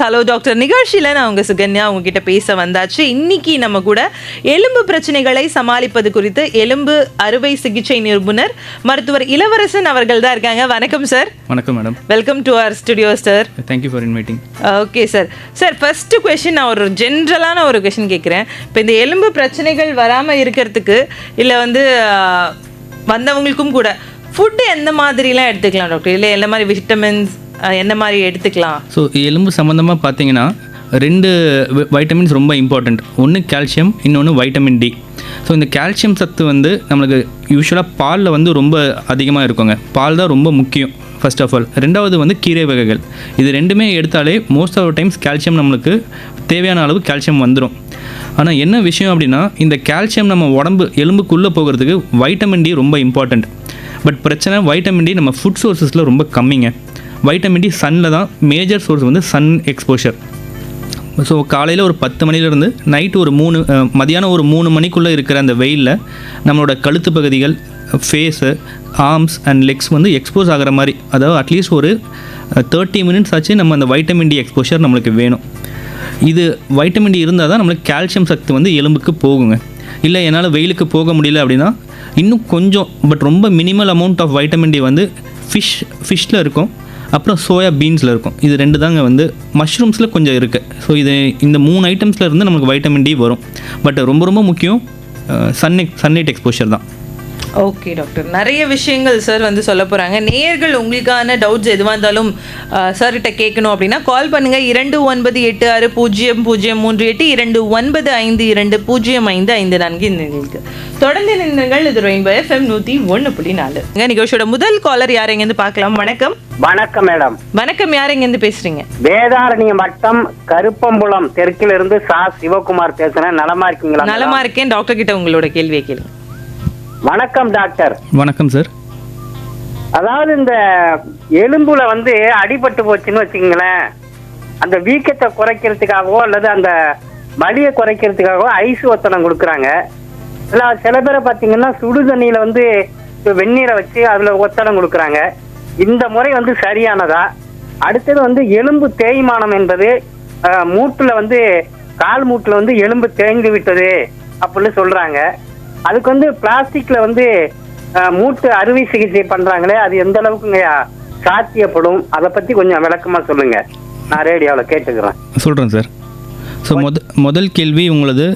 Hello doctor, நிகழ்ச்சியில் நான் உங்கள் சுகன்யா உங்ககிட்ட பேச வந்தாச்சு. இன்னைக்கு நம்ம கூட எலும்பு பிரச்சனைகளை சமாளிப்பது குறித்து எலும்பு அறுவை சிகிச்சை நிபுணர் மருத்துவர் இளவரசன் அவர்கள் தான் இருக்காங்க. வணக்கம் சார். வணக்கம் madam. Welcome to our studio sir. Thank you for inviting. Okay sir. Sir, first question நான் ஒரு ஜென்ரலான ஒரு கொஷின் கேட்குறேன். இப்போ இந்த எலும்பு பிரச்சனைகள் வராமல் இருக்கிறதுக்கு இல்லை வந்தவங்களுக்கும் கூட ஃபுட்டு எந்த மாதிரிலாம் எடுத்துக்கலாம் டாக்டர்? இல்லை எந்த மாதிரி விட்டமின்ஸ் என்ன மாதிரி எடுத்துக்கலாம்? ஸோ எலும்பு சம்மந்தமாக பார்த்தீங்கன்னா 2 வைட்டமின்ஸ் ரொம்ப இம்பார்ட்டண்ட். ஒன்று கால்சியம், இன்னொன்று வைட்டமின் டி. ஸோ இந்த கால்சியம் சத்து நம்மளுக்கு யூஸ்வலாக பாலில் ரொம்ப அதிகமாக இருக்குங்க. பால் தான் ரொம்ப முக்கியம் ஃபர்ஸ்ட் ஆஃப் ஆல். ரெண்டாவது கீரை வகைகள். இது ரெண்டுமே எடுத்தாலே மோஸ்ட் ஆஃப் டைம்ஸ் கால்சியம் நம்மளுக்கு தேவையான அளவு கால்சியம் வந்துடும். ஆனால் என்ன விஷயம் அப்படின்னா, இந்த கால்சியம் நம்ம எலும்புக்குள்ளே போகிறதுக்கு வைட்டமின் டி ரொம்ப இம்பார்ட்டண்ட். பட் பிரச்சனை வைட்டமின் டி நம்ம ஃபுட் சோர்ஸஸில் ரொம்ப கம்மிங்க. வைட்டமின் டி சன்னில் தான் major source sun exposure. So காலையில் ஒரு 10 மணிலேருந்து நைட்டு ஒரு மதியானம் ஒரு 3 மணிக்குள்ளே இருக்கிற அந்த வெயிலில் நம்மளோட கழுத்து பகுதிகள், face, arms and legs expose ஆகிற மாதிரி, அதாவது அட்லீஸ்ட் ஒரு 30 மினிட்ஸ் ஆச்சு நம்ம அந்த வைட்டமின் டி எக்ஸ்போஷர் நம்மளுக்கு வேணும். இது வைட்டமின் டி இருந்தால் தான் நம்மளுக்கு கால்சியம் சத்து எலும்புக்கு போகுங்க. இல்லை என்னால் வெயிலுக்கு போக முடியல அப்படின்னா இன்னும் கொஞ்சம், பட் ரொம்ப minimal amount of vitamin D ஃபிஷ்ஷில் இருக்கும், அப்புறம் சோயா பீன்ஸில் இருக்கும். இது 2 தாங்க மஷ்ரூம்ஸில் கொஞ்சம் இருக்குது. ஸோ இந்த 3 ஐட்டம்ஸில் இருந்து நமக்கு வைட்டமின் டி வரும். பட் ரொம்ப ரொம்ப முக்கியம் சன்லைட் எக்ஸ்போஷர் தான். ஓகே டாக்டர், நிறைய விஷயங்கள் சார் சொல்ல போகிறாங்க. நேயர்கள் உங்களுக்கான டவுட்ஸ் எதுவாக இருந்தாலும் சார்கிட்ட கேட்கணும் அப்படின்னா கால் பண்ணுங்கள். 29860038 2952205554 இந்த தொடர்ந்து நின்றுங்கள். இது ரெயின்போ FM 101.4. நிகழ்ச்சியோட முதல் காலர் யார் எங்கேருந்து பார்க்கலாம்? வணக்கம். வணக்கம் மேடம். வணக்கம், யார் எங்கேருந்து பேசுறீங்க? வேதாரண்யம் வட்டம் கருப்பம்புலம் தெற்கில் இருந்து சிவகுமார் பேசுறேன். நலமா இருக்கீங்களா? நலமா இருக்கேன். டாக்டர் கிட்ட உங்களோட கேள்வியை கேளுங்க. வணக்கம் டாக்டர். வணக்கம் சார். அதாவது இந்த எலும்புல அடிபட்டு போச்சுன்னு வச்சுக்கீங்களேன், அந்த வீக்கத்தை குறைக்கிறதுக்காகவோ அல்லது அந்த வலியை குறைக்கிறதுக்காகவோ ஐஸ் ஒத்தடம் கொடுக்குறாங்க. இல்லை சில பேரை பார்த்தீங்கன்னா சுடு தண்ணியில வெந்நீரை வச்சு அதுல ஒத்தடம் கொடுக்குறாங்க. இந்த முறை சரியானதா? அடுத்தது எலும்பு தேய்மானம் என்பது மூட்டுல கால் மூட்டுல எலும்பு தேய்ந்து விட்டது அப்படின்னு சொல்றாங்க. அதுக்கு பிளாஸ்டிக்ல மூட்டு அறுவை சிகிச்சை பண்றாங்களே, அது எந்த அளவுக்கு சாத்தியப்படும்? அதை பத்தி கொஞ்சம் விளக்கமா சொல்லுங்க. நான் ரேடியோவில் கேட்டுக்கிறேன். சொல்கிறேன் சார். ஸோ முதல் கேள்வி உங்களது,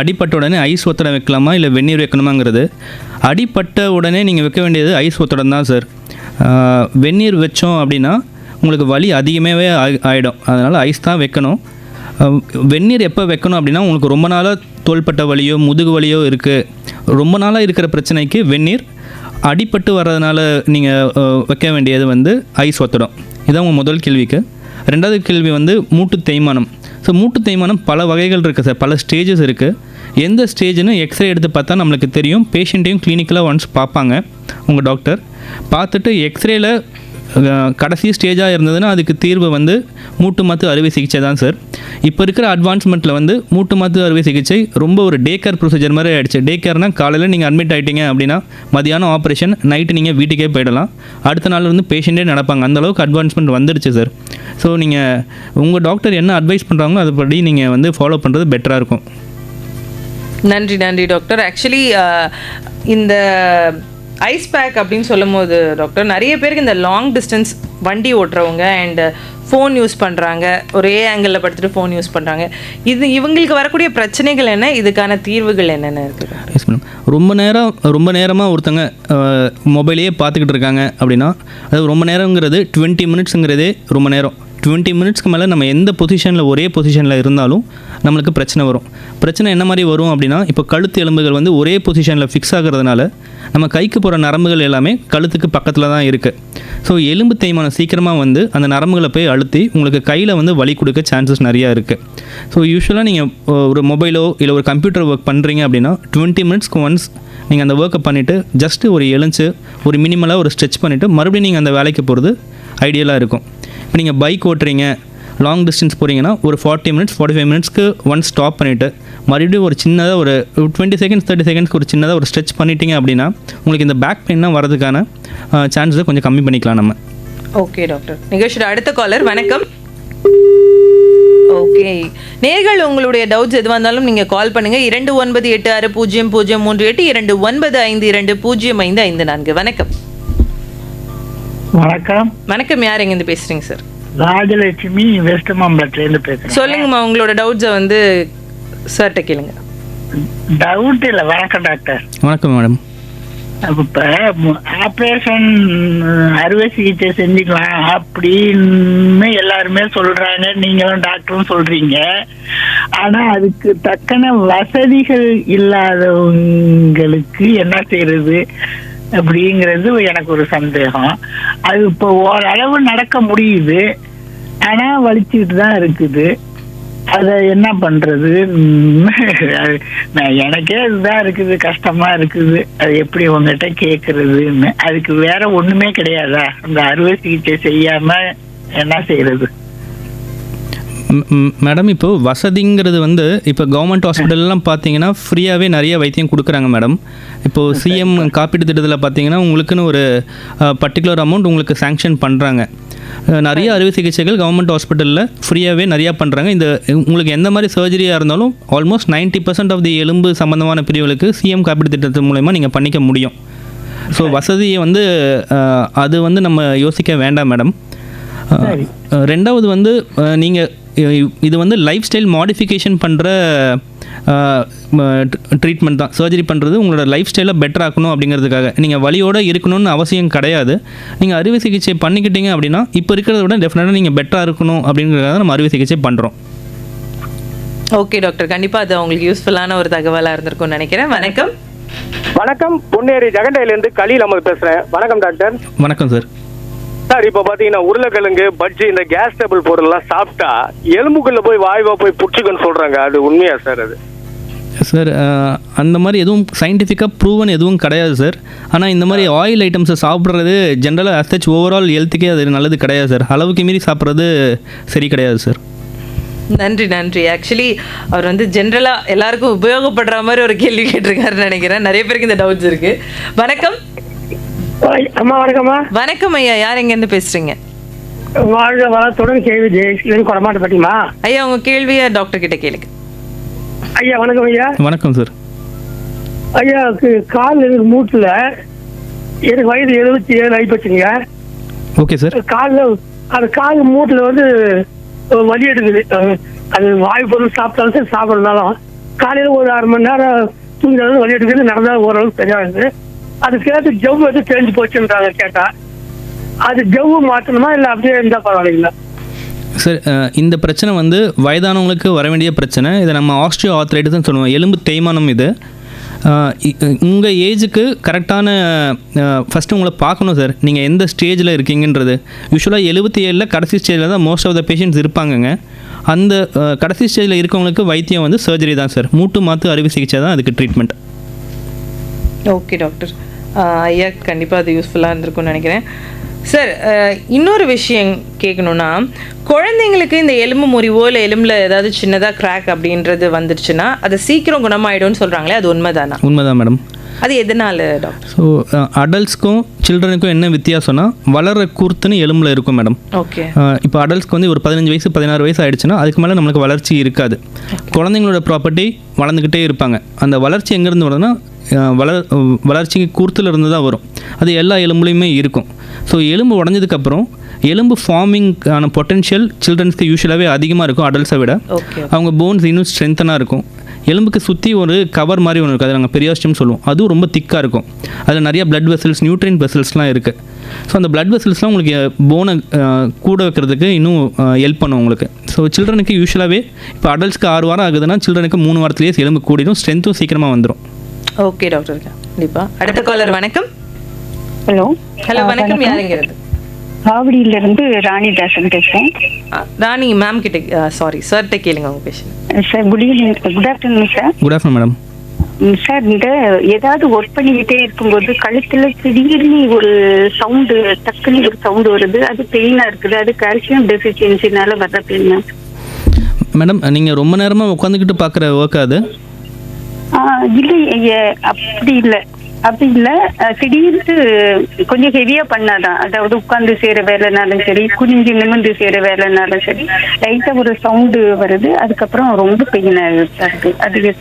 அடிப்பட்ட உடனே ஐஸ் ஒத்தடம் வைக்கலாமா இல்லை வெந்நீர் வைக்கணுமாங்கிறது. அடிப்பட்ட உடனே நீங்கள் வைக்க வேண்டியது ஐஸ் ஒத்தடம் தான் சார். வெந்நீர் வச்சோம் அப்படின்னா உங்களுக்கு வலி அதிகமாகவே ஆகிடும். அதனால் ஐஸ் தான் வைக்கணும். வெந்நீர் எப்போ வைக்கணும் அப்படின்னா, உங்களுக்கு ரொம்ப நாளாக தோள்பட்ட வலியோ முதுகு வலியோ இருக்குது, ரொம்ப நாளாக இருக்கிற பிரச்சனைக்கு வெந்நீர். அடிப்பட்டு வர்றதுனால நீங்கள் வைக்க வேண்டியது ஐஸ் ஒத்தடம். இதான் உங்கள் முதல் கேள்விக்கு. ரெண்டாவது கேள்வி மூட்டு தேய்மானம். ஸோ மூட்டு தேய்மானம் பல வகைகள் இருக்குது சார், பல ஸ்டேஜஸ் இருக்குது. எந்த ஸ்டேஜ்னு எக்ஸ்ரே எடுத்து பார்த்தா நம்மளுக்கு தெரியும். பேஷண்ட்டையும் கிளினிக்கலாக ஒன்ஸ் பார்ப்பாங்க உங்கள் டாக்டர். பார்த்துட்டு எக்ஸ்ரேயில் கடைசி ஸ்டேஜாக இருந்ததுன்னா அதுக்கு தீர்வு மூட்டு மாற்று அறுவை சிகிச்சை தான் சார். இப்போ இருக்கிற அட்வான்ஸ்மெண்ட்டில் மூட்டு மாற்று அறுவை சிகிச்சை ரொம்ப ஒரு டே கேர் ப்ரொசீஜர் மாதிரி ஆகிடுச்சு. டே கேர்னால் காலையில் நீங்கள் அட்மிட் ஆகிட்டீங்க அப்படின்னா மதியானம் ஆப்ரேஷன், நைட்டு நீங்கள் வீட்டுக்கே போயிடலாம். அடுத்த நாள் பேஷண்ட்டே நடப்பாங்க. அந்தளவுக்கு அட்வான்ஸ்மெண்ட் வந்துடுச்சு சார். ஸோ நீங்கள் உங்கள் டாக்டர் என்ன அட்வைஸ் பண்ணுறாங்களோ அதுபடி நீங்கள் ஃபாலோ பண்ணுறது பெட்டராக இருக்கும். நன்றி நன்றி டாக்டர். ஆக்சுவலி இந்த ஐஸ் பேக் அப்படின்னு சொல்லும் போது டாக்டர், நிறைய பேருக்கு இந்த லாங் டிஸ்டன்ஸ் வண்டி ஓட்டுறவங்க அண்ட் ஃபோன் யூஸ் பண்ணுறாங்க, ஒரே ஆங்கிளில் படுத்துட்டு ஃபோன் யூஸ் பண்ணுறாங்க, இவங்களுக்கு வரக்கூடிய பிரச்சனைகள் என்ன, இதுக்கான தீர்வுகள் என்னென்ன இருக்குது? Yes madam. ரொம்ப நேரமாக ஒருத்தங்க மொபைலையே பார்த்துக்கிட்டு இருக்காங்க அப்படின்னா, அது ரொம்ப நேரங்கிறது 20 மினிட்ஸுங்கிறதே ரொம்ப நேரம். 20 மினிட்ஸ்க்கு மேலே நம்ம எந்த பொசிஷனில் ஒரே பொசிஷனில் இருந்தாலும் நம்மளுக்கு பிரச்சனை வரும். பிரச்சனை என்ன மாதிரி வரும் அப்படின்னா, இப்போ கழுத்து எலும்புகள் ஒரே பொசிஷனில் ஃபிக்ஸ் ஆகிறதுனால நம்ம கைக்கு போகிற நரம்புகள் எல்லாமே கழுத்துக்கு பக்கத்தில் தான் இருக்குது. ஸோ எலும்பு தேய்மானம் சீக்கிரமாக அந்த நரம்புகளை போய் அழுத்தி உங்களுக்கு கையில் வலி கொடுக்க சான்சஸ் நிறையா இருக்குது. ஸோ யூஸ்வலாக நீங்கள் ஒரு மொபைலோ இல்லை ஒரு கம்ப்யூட்டர் ஒர்க் பண்ணுறீங்க அப்படின்னா 20 மினிட்ஸ்க்கு ஒன்ஸ் நீங்கள் அந்த ஒர்க்கை பண்ணிவிட்டு ஜஸ்ட்டு ஒரு எழுந்து ஒரு மினிமலாக ஒரு ஸ்ட்ரெச் பண்ணிவிட்டு மறுபடியும் நீங்கள் அந்த வேலைக்கு போகிறது ஐடியலாக இருக்கும். இப்போ நீங்கள் பைக் ஓட்டுறீங்க, லாங் டிஸ்டன்ஸ் போகிறீங்கன்னா ஒரு 40 மினிட்ஸ் 45 மினிட்ஸ்க்கு ஒன்ஸ் ஸ்டாப் பண்ணிவிட்டு மறுபடியும் ஒரு சின்னதாக ஒரு 20 செகண்ட்ஸ் 30 செகண்ட்ஸ்க்கு ஒரு சின்னதாக ஒரு ஸ்ட்ரெச் பண்ணிட்டீங்க அப்படின்னா உங்களுக்கு இந்த பேக் பெயின்லாம் வரதுக்கான சான்ஸை கொஞ்சம் கம்மி பண்ணிக்கலாம் நம்ம. Okay doctor. நிகழ்ச்சியோட அடுத்த காலர். வணக்கம். ஓகே, நேர்கள் உங்களுடைய டவுட்ஸ் எதுவாக இருந்தாலும் நீங்கள் கால் பண்ணுங்க 29860038 2952205554. வணக்கம். வணக்கம். வணக்கம், யார் எங்கேருந்து பேசுறீங்க சார்? ராஜலட்சுமி வெஸ்ட் மாம்பலத்திலேருந்து பேசுறேன். சொல்லுங்கம்மா, உங்களோட டவுட்ஸை வந்து சார்கிட்ட கேளுங்க. டவுட் இல்லை. வணக்கம் டாக்டர். வணக்கம் மேடம். இப்போ ஆப்ரேஷன் அறுவை சிகிச்சை செஞ்சுக்கலாம் அப்படின்னு எல்லாருமே சொல்றாங்க, நீங்களும் டாக்டரும் சொல்றீங்க. ஆனா அதுக்கு தக்கன வசதிகள் இல்லாதவங்களுக்கு என்ன செய்யறது அப்படிங்கிறது எனக்கு ஒரு சந்தேகம். அது இப்போ ஓரளவு நடக்க முடியுது, ஆனா வலிச்சுக்கிட்டு தான் இருக்குது. அதை என்ன பண்றது? எனக்கே இதுதான் இருக்குது, கஷ்டமா இருக்குது. அது எப்படி உங்ககிட்ட கேக்குறதுன்னு. அதுக்கு வேற ஒண்ணுமே கிடையாதா? அந்த அறுவை சிகிச்சை செய்யாம என்ன செய்யறது? மேடம், இப்போது வசதிங்கிறது வந்து இப்போ கவர்மெண்ட் ஹாஸ்பிட்டல்லாம் பார்த்தீங்கன்னா ஃப்ரீயாகவே நிறைய வைத்தியம் கொடுக்குறாங்க மேடம். இப்போது சிஎம் காப்பீட்டு திட்டத்தில் பார்த்தீங்கன்னா உங்களுக்குன்னு ஒரு பர்டிகுலர் அமௌண்ட் உங்களுக்கு சேங்ஷன் பண்ணுறாங்க. நிறைய அறுவை சிகிச்சைகள் கவர்மெண்ட் ஹாஸ்பிட்டலில் ஃப்ரீயாகவே நிறையா பண்ணுறாங்க. இந்த உங்களுக்கு எந்த மாதிரி சர்ஜரியாக இருந்தாலும் ஆல்மோஸ்ட் 90% ஆஃப் தி எலும்பு சம்மந்தமான பிரிவுகளுக்கு சிஎம் காப்பீட்டு திட்டத்தின் மூலயமா நீங்கள் பண்ணிக்க முடியும். ஸோ வசதியை வந்து அது வந்து நம்ம யோசிக்க வேண்டாம் மேடம். ரெண்டாவது வந்து நீங்கள் இது வந்து லைஃப் ஸ்டைல் மாடிஃபிகேஷன் பண்ணுற ட்ரீட்மெண்ட் தான். சர்ஜரி பண்ணுறது உங்களோட லைஃப் ஸ்டைலை பெட்டர் ஆக்கணும் அப்படிங்கிறதுக்காக. நீங்கள் வலியோடு இருக்கணும்னு அவசியம் கிடையாது. நீங்கள் அறுவை சிகிச்சை பண்ணிக்கிட்டீங்க அப்படின்னா இப்போ இருக்கிறத விட டெஃபினட்டாக நீங்கள் பெட்டராக இருக்கணும் அப்படிங்கிறதுக்காக நம்ம அறுவை சிகிச்சை பண்ணுறோம். ஓகே டாக்டர், கண்டிப்பாக அது உங்களுக்கு யூஸ்ஃபுல்லான ஒரு தகவலாக இருந்திருக்கும்னு நினைக்கிறேன். வணக்கம். வணக்கம், பொன்னேரி ஜெகண்டையிலேருந்து கலீல் அமது பேசுகிறேன். வணக்கம் டாக்டர். வணக்கம் சார். சார், இப்போ பார்த்தீங்கன்னா உருளைக்கிழங்கு, பஜ்ஜி, இந்த கேஸ் டேபிள் பொருள்லாம் சாப்பிட்டா எலும்புக்குள்ளே போய் வாய்வா போய் புடிச்சுக்கன்னு சொல்கிறாங்க. அது உண்மையா சார்? அது சார் அந்த மாதிரி எதுவும் சயின்டிஃபிக்காக ப்ரூவன் எதுவும் கிடையாது சார். ஆனால் இந்த மாதிரி ஆயில் ஐட்டம்ஸை சாப்பிட்றது ஜென்ரலாக அசச் ஓவரால் ஹெல்த்துக்கே அது நல்லது கிடையாது சார். அளவுக்கு மீறி சாப்பிட்றது சரி கிடையாது சார். நன்றி நன்றி. ஆக்சுவலி அவர் வந்து ஜென்ரலாக எல்லாருக்கும் உபயோகப்படுற மாதிரி ஒரு கேள்வி கேட்டிருக்காருன்னு நினைக்கிறேன். நிறைய பேருக்கு இந்த டவுட்ஸ் இருக்கு. வணக்கம். அம்மா வணக்கம்மா. வணக்கம் ஐயா, யார் எங்கேருந்து பேசுறீங்க? வாழ்க வளத்துடன் கேள்வி ஜெயஸ்வரன் கொடமாட்ட பட்டிமா. ஐயா, உங்க கேள்வியை டாக்டர் கிட்ட கேளுங்க. ஐயா வணக்கம் ஐயா. வணக்கம் சார். ஐயா, கால் எனக்கு மூட்டுல எனக்கு வயது 77 ஆயிப்போச்சுங்க. Okay sir. கால் மூட்டுல வந்து வலி எடுக்குது. அது வாய் பொருள் சாப்பிட்டாலும் சரி சாப்பிட்றதுனாலும் காலையில ஒரு 1/2 மணி நேரம் தூங்கினாலும் வலி எடுக்குது. நடந்தா ஓரளவுக்கு சரியாகுது. அது கேட்டு ஜவ்வு எது தெரிஞ்சு போச்சுன்றாங்க. கேட்டா அது ஜவ்வு மாற்றணுமா இல்லை அப்படியே இருந்தா பரவாயில்லைங்களா? சார், இந்த பிரச்சனை வந்து வயதானவங்களுக்கு வர வேண்டிய பிரச்சனை. இதை நம்ம ஆஸ்ட்ரியோ ஆர்த்ரைட்டிஸ்ன்னு சொல்லுவோம், எலும்பு தேய்மானம். இது உங்கள் ஏஜுக்கு கரெக்டான ஃபஸ்ட்டு உங்களை பார்க்கணும் சார், நீங்கள் எந்த ஸ்டேஜில் இருக்கீங்கன்றது. யூஸ்வலாக 77 கடைசி ஸ்டேஜில் தான் மோஸ்ட் ஆஃப் த பேஷண்ட்ஸ் இருப்பாங்கங்க. அந்த கடைசி ஸ்டேஜில் இருக்கவங்களுக்கு வைத்தியம் வந்து சர்ஜரி தான் சார். மூட்டு மாற்று அறுவை சிகிச்சை தான் அதுக்கு ட்ரீட்மெண்ட். Okay doctor. ஐயா, கண்டிப்பாக அது யூஸ்ஃபுல்லாக இருந்திருக்கும்னு நினைக்கிறேன். சார், இன்னொரு விஷயம் கேட்கணுன்னா, குழந்தைங்களுக்கு இந்த எலும்பு முறிவோ இல்லை எலும்பில் ஏதாவது சின்னதாக கிராக் அப்படின்றது வந்துடுச்சுன்னா அது சீக்கிரம் குணமாயிடும்னு சொல்கிறாங்களே, அது உண்மைதானா? உண்மைதான் மேடம். அது எதனால டாக்டர்? ஸோ அடல்ட்ஸ்க்கும் சில்ட்ரனுக்கும் என்ன வித்தியாசம்னா, வளர கூர்த்துன்னு எலும்பில் இருக்கும் மேடம். ஓகே. இப்போ அடல்ட்ஸ்க்கு வந்து ஒரு 15 வயசு 16 வயசு ஆகிடுச்சுன்னா அதுக்கு மேலே நம்மளுக்கு வளர்ச்சி இருக்காது. குழந்தைங்களோட ப்ராப்பர்ட்டி வளர்ந்துக்கிட்டே இருப்பாங்க. அந்த வளர்ச்சி எங்கேருந்து வருதுன்னா வளர்ச்சி கூர்த்தில் இருந்து தான் வரும். அது எல்லா எலும்புலையுமே இருக்கும். ஸோ எலும்பு உடஞ்சதுக்கப்புறம் எலும்பு ஃபார்மிங்கான பொட்டென்ஷியல் சில்ட்ரன்ஸ்க்கு யூஸ்வலாகவே அதிகமாக இருக்கும் அடல்ட்ஸை விட. அவங்க போன்ஸ் இன்னும் ஸ்ட்ரென்த்தனாக இருக்கும். எலும்புக்கு சுற்றி ஒரு கவர் மாதிரி ஒன்று இருக்குது, அது நாங்கள் பெரியாஸ்டியம் சொல்லுவோம். அதுவும் ரொம்ப திக்காக இருக்கும். அதில் நிறைய பிளட் வெசல்ஸ், நியூட்ரியன் வெசல்ஸ்லாம் இருக்குது. ஸோ அந்த பிளட் வெசல்ஸ்லாம் உங்களுக்கு போனை கூட வைக்கிறதுக்கு இன்னும் ஹெல்ப் பண்ணும் உங்களுக்கு. ஸோ சில்ட்ரனுக்கு யூஸ்வலாகவே இப்போ அடல்ட்ஸ்க்கு 6 வாரம் ஆகுதுன்னா சில்ட்ரனுக்கு 3 வாரத்துலேயே எலும்பு கூடிடும், ஸ்ட்ரென்த்தும் சீக்கிரமாக வந்துடும். ஓகே டாக்டர், கண்டிப்பாக. அடுத்த காலர். வணக்கம். ஹலோ. ஹலோ, வணக்கம். யாருங்கிறது? ஆவடியிலிருந்து ராணிதாசன் பேசுகிறேன். ராணி மேம் கிட்ட, சாரி சார்கிட்ட கேளுங்க உங்கள் patient. Sir, good evening. Good afternoon sir. Good afternoon madam. Sir, இந்த ஏதாவது ஒர்க் பண்ணிக்கிட்டே இருக்கும்போது கழுத்தில் திடீர்னு ஒரு சவுண்டு, டக்குன்னு ஒரு சவுண்டு வருது. அது பெயினாக இருக்குது. அது கால்சியம் டெஃபிஷியன்சினால வர்ற பெயின். மேடம், நீங்கள் ரொம்ப நேரமாக உட்காந்துக்கிட்டு பார்க்குற ஒர்க் அது? இல்லை, அப்படி இல்லை. அப்படி இல்ல திடீர்னு கொஞ்சம் ஹெவியா பண்ணாதான், அதாவது உட்கார்ந்து செய்யற வேலைனாலும் சரி, குனிஞ்சு நிமிர்ந்து செய்யற வேலைனாலும் சரி, லைட்டா ஒரு சவுண்டு வருது. அதுக்கப்புறம் ரொம்ப பெயினா இருக்கு. அது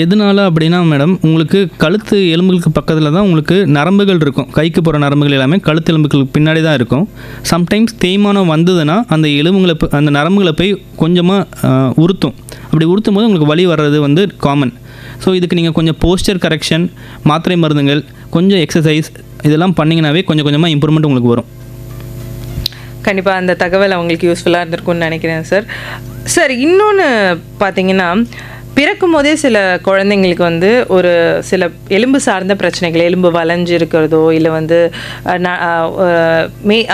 எதனால அப்படின்னா மேடம், உங்களுக்கு கழுத்து எலும்புகளுக்கு பக்கத்தில் தான் உங்களுக்கு நரம்புகள் இருக்கும். கைக்கு போகிற நரம்புகள் எல்லாமே கழுத்து எலும்புகளுக்கு பின்னாடி தான் இருக்கும். சம்டைம்ஸ் தேய்மானம் வந்ததுன்னா அந்த எலும்புகளை அந்த நரம்புகளை போய் கொஞ்சமாக உறுத்தும். அப்படி உறுத்தும் போது உங்களுக்கு வலி வர்றது வந்து காமன். ஸோ இதுக்கு நீங்கள் கொஞ்சம் போஸ்டர் கரெக்ஷன், மாத்திரை மருந்துகள், கொஞ்சம் எக்ஸசைஸ் இதெல்லாம் பண்ணிங்கனாவே கொஞ்சம் கொஞ்சமாக இம்ப்ரூவ்மெண்ட் உங்களுக்கு வரும். கண்டிப்பாக அந்த தகவல் அவங்களுக்கு யூஸ்ஃபுல்லாக இருந்திருக்கும்னு நினைக்கிறேன் சார். சார், இன்னொன்று பார்த்தீங்கன்னா, பிறக்கும் போதே சில குழந்தைங்களுக்கு வந்து ஒரு சில எலும்பு சார்ந்த பிரச்சனைகள், எலும்பு வளைஞ்சு இருக்கிறதோ இல்லை வந்து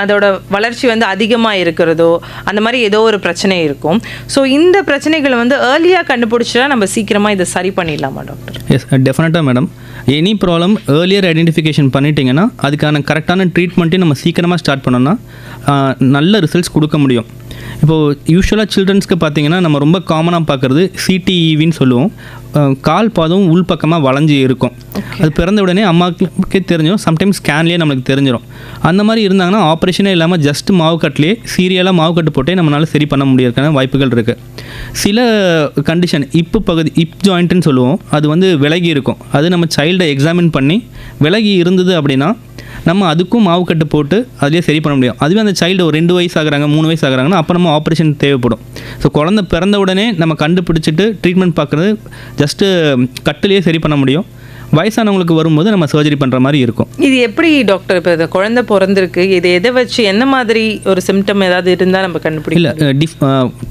அதோட வளர்ச்சி வந்து அதிகமாக இருக்கிறதோ, அந்த மாதிரி ஏதோ ஒரு பிரச்சனை இருக்கும். ஸோ இந்த பிரச்சனைகளை வந்து ஏர்லியாக கண்டுபிடிச்சா நம்ம சீக்கிரமாக இதை சரி பண்ணிடலாமா டாக்டர்? எஸ், டெஃபினட்டாக madam. Any problem earlier identification பண்ணிட்டீங்கன்னா அதுக்கான கரெக்டான ட்ரீட்மெண்ட்டையும் நம்ம சீக்கிரமாக ஸ்டார்ட் பண்ணோம்னா நல்ல ரிசல்ட்ஸ் கொடுக்க முடியும். இப்போது யூஸ்வலாக சில்ட்ரன்ஸ்க்கு பார்த்தீங்கன்னா நம்ம ரொம்ப காமனாக பார்க்குறது சிடிஇவின்னு சொல்லுவோம். கால் பாதம் உள்பக்கமாக வளைஞ்சி இருக்கும். அது பிறந்த உடனே அம்மாவுக்கே தெரிஞ்சிடும், சம்டைம்ஸ் ஸ்கேன்லேயே நம்மளுக்கு தெரிஞ்சிடும். அந்த மாதிரி இருந்தாங்கன்னா ஆப்ரேஷனே இல்லாமல் ஜஸ்ட் மாவுக்கட்டிலே சீரியலாக மாவுக்கட்டு போட்டே நம்மளால் சரி பண்ண முடியறதுக்கான வாய்ப்புகள் இருக்குது. சில கண்டிஷன் இப் ஜாயிண்ட்டுன்னு சொல்லுவோம், அது வந்து விலகி இருக்கும். அது நம்ம சைல்டை எக்ஸாமின் பண்ணி விலகி இருந்தது அப்படின்னா நம்ம அதுக்கும் மாவுக்கட்டு போட்டு அதிலே சரி பண்ண முடியும். அதுவே அந்த சைல்டு ஒரு 2 வயசு ஆகுறாங்க, 3 வயசு ஆகுறாங்கன்னா அப்போ நம்ம ஆப்ரேஷன் தேவைப்படும். ஸோ குழந்தை பிறந்த உடனே நம்ம கண்டுபிடிச்சிட்டு ட்ரீட்மெண்ட் பார்க்குறது ஜஸ்ட்டு கட்டுலேயே சரி பண்ண முடியும். வயசானவங்களுக்கு வரும்போது நம்ம சர்ஜரி பண்ணுற மாதிரி இருக்கும். இது எப்படி டாக்டர், இப்போ இந்த குழந்தை பிறந்திருக்கு, இது எதை வச்சு என்ன மாதிரி ஒரு சிம்டம் ஏதாவது இருந்தால் நம்ம கண்டுபிடிக்கலாம்? இல்லை,